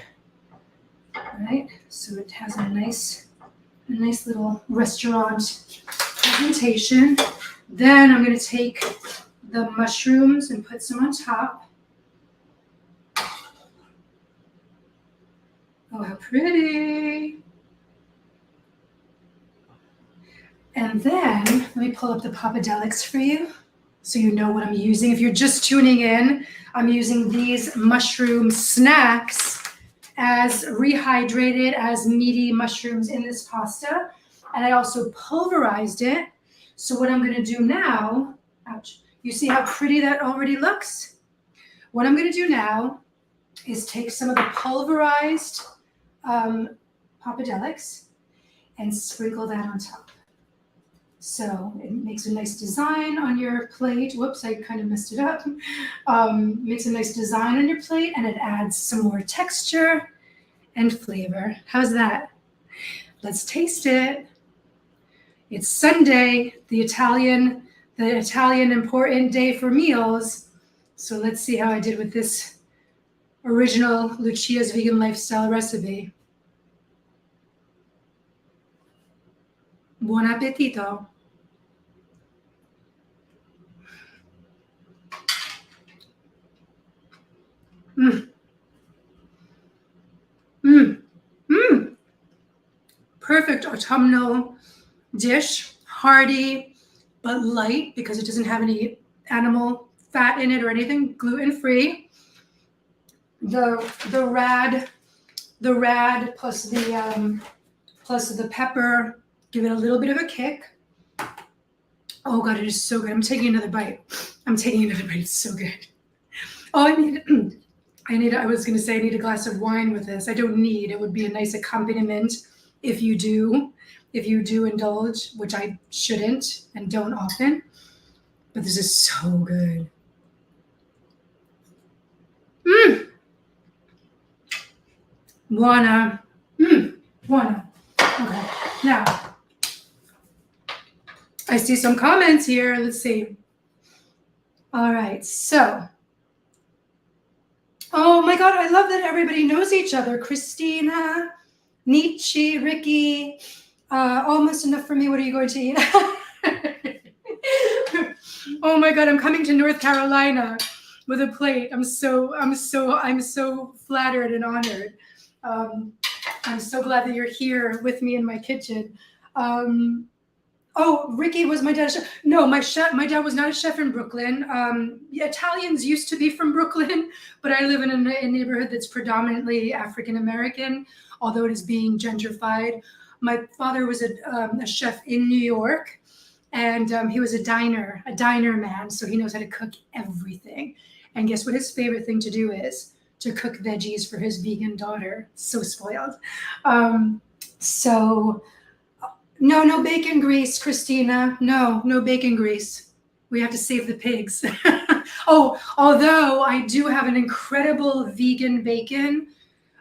All right, so it has a nice little restaurant presentation. Then I'm going to take the mushrooms and put some on top. Oh, how pretty. And then, let me pull up the pappardelics for you so you know what I'm using. If you're just tuning in, I'm using these mushroom snacks as rehydrated as meaty mushrooms in this pasta. And I also pulverized it. So what I'm going to do now, ouch, you see how pretty that already looks? What I'm going to do now is take some of the pulverized pappardelics and sprinkle that on top. So it makes a nice design on your plate. Whoops, I kind of messed it up. Makes a nice design on your plate, and it adds some more texture and flavor. How's that? Let's taste it. It's Sunday, the Italian important day for meals. So let's see how I did with this original Lucia's Vegan Lifestyle recipe. Buon appetito. Mm. Mm. Mm. Perfect autumnal dish, hearty but light because it doesn't have any animal fat in it or anything, gluten-free. The rad plus the pepper give it a little bit of a kick. Oh God, it is so good. I'm taking another bite. It's so good. Oh, I was gonna say I need a glass of wine with this. I don't need, it would be a nice accompaniment if you do indulge, which I shouldn't and don't often. But this is so good. Buona. Buona. Okay. Now, I see some comments here. Let's see. All right. So, oh my God, I love that everybody knows each other. Christina, Nietzsche, Ricky, almost enough for me. What are you going to eat? Oh my God, I'm coming to North Carolina with a plate. I'm so flattered and honored. I'm so glad that you're here with me in my kitchen. Oh, Ricky was my dad's chef. No, my dad was not a chef in Brooklyn. Italians used to be from Brooklyn, but I live in a neighborhood that's predominantly African American, although it is being gentrified. My father was a chef in New York, and he was a diner man, so he knows how to cook everything. And guess what his favorite thing to do is? To cook veggies for his vegan daughter. So spoiled. No bacon grease, Christina. No bacon grease. We have to save the pigs. Oh, although I do have an incredible vegan bacon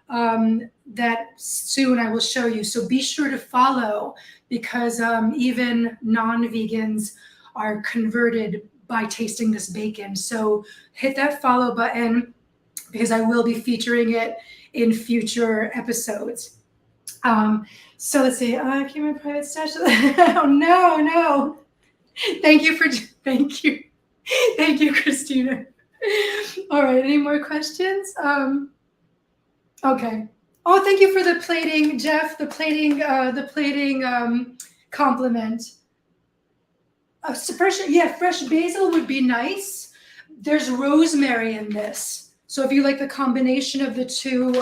that soon I will show you. So be sure to follow because even non-vegans are converted by tasting this bacon. So hit that follow button because I will be featuring it in future episodes. So let's see. I keep my private stash. Oh no. Thank you, Christina. All right. Any more questions? Okay. Oh, thank you for the plating, Jeff. The plating compliment. Fresh basil would be nice. There's rosemary in this, so if you like the combination of the two,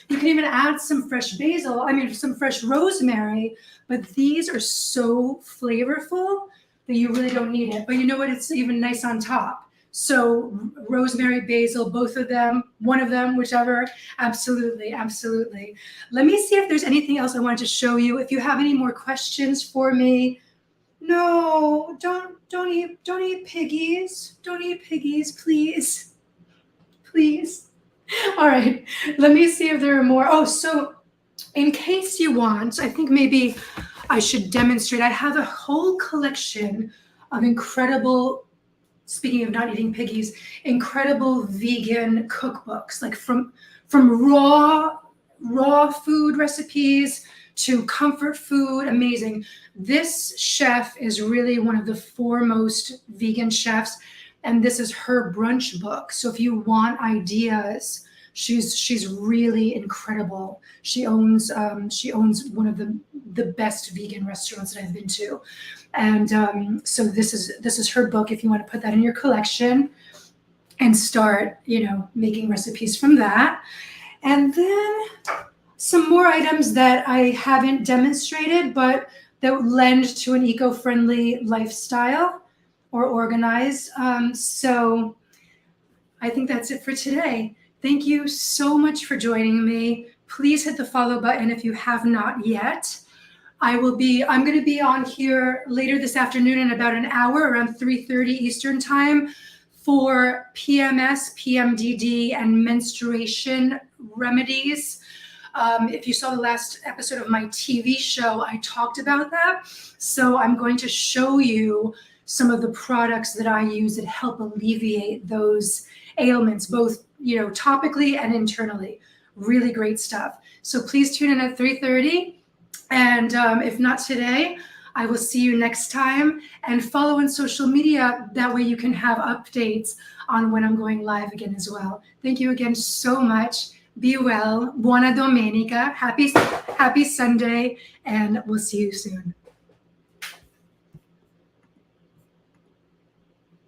you can even add some fresh basil. I mean, some fresh rosemary. But these are so flavorful that you really don't need it. But you know what? It's even nice on top. So rosemary, basil, both of them, one of them, whichever. Absolutely. Let me see if there's anything else I wanted to show you. If you have any more questions for me. No, don't eat piggies. Don't eat piggies, please. All right, let me see if there are more. Oh, so in case you want, I think maybe I should demonstrate. I have a whole collection of incredible, speaking of not eating piggies, incredible vegan cookbooks, like from raw food recipes to comfort food. Amazing. This chef is really one of the foremost vegan chefs, and this is her brunch book. So if you want ideas, she's really incredible. She owns one of the best vegan restaurants that I've been to, and so this is her book. If you want to put that in your collection and start, making recipes from that, and then some more items that I haven't demonstrated, but that lend to an eco-friendly lifestyle or organized. So I think that's it for today. Thank you so much for joining me. Please hit the follow button if you have not yet. I'm going to be on here later this afternoon in about an hour, around 3:30 Eastern time, for PMS, PMDD, and menstruation remedies. If you saw the last episode of my TV show, I talked about that. So I'm going to show you some of the products that I use that help alleviate those ailments, both topically and internally. Really great stuff. So please tune in at 3:30. And if not today, I will see you next time, and follow on social media. That way you can have updates on when I'm going live again as well. Thank you again so much. Be well. Buona domenica. Happy Sunday, and we'll see you soon.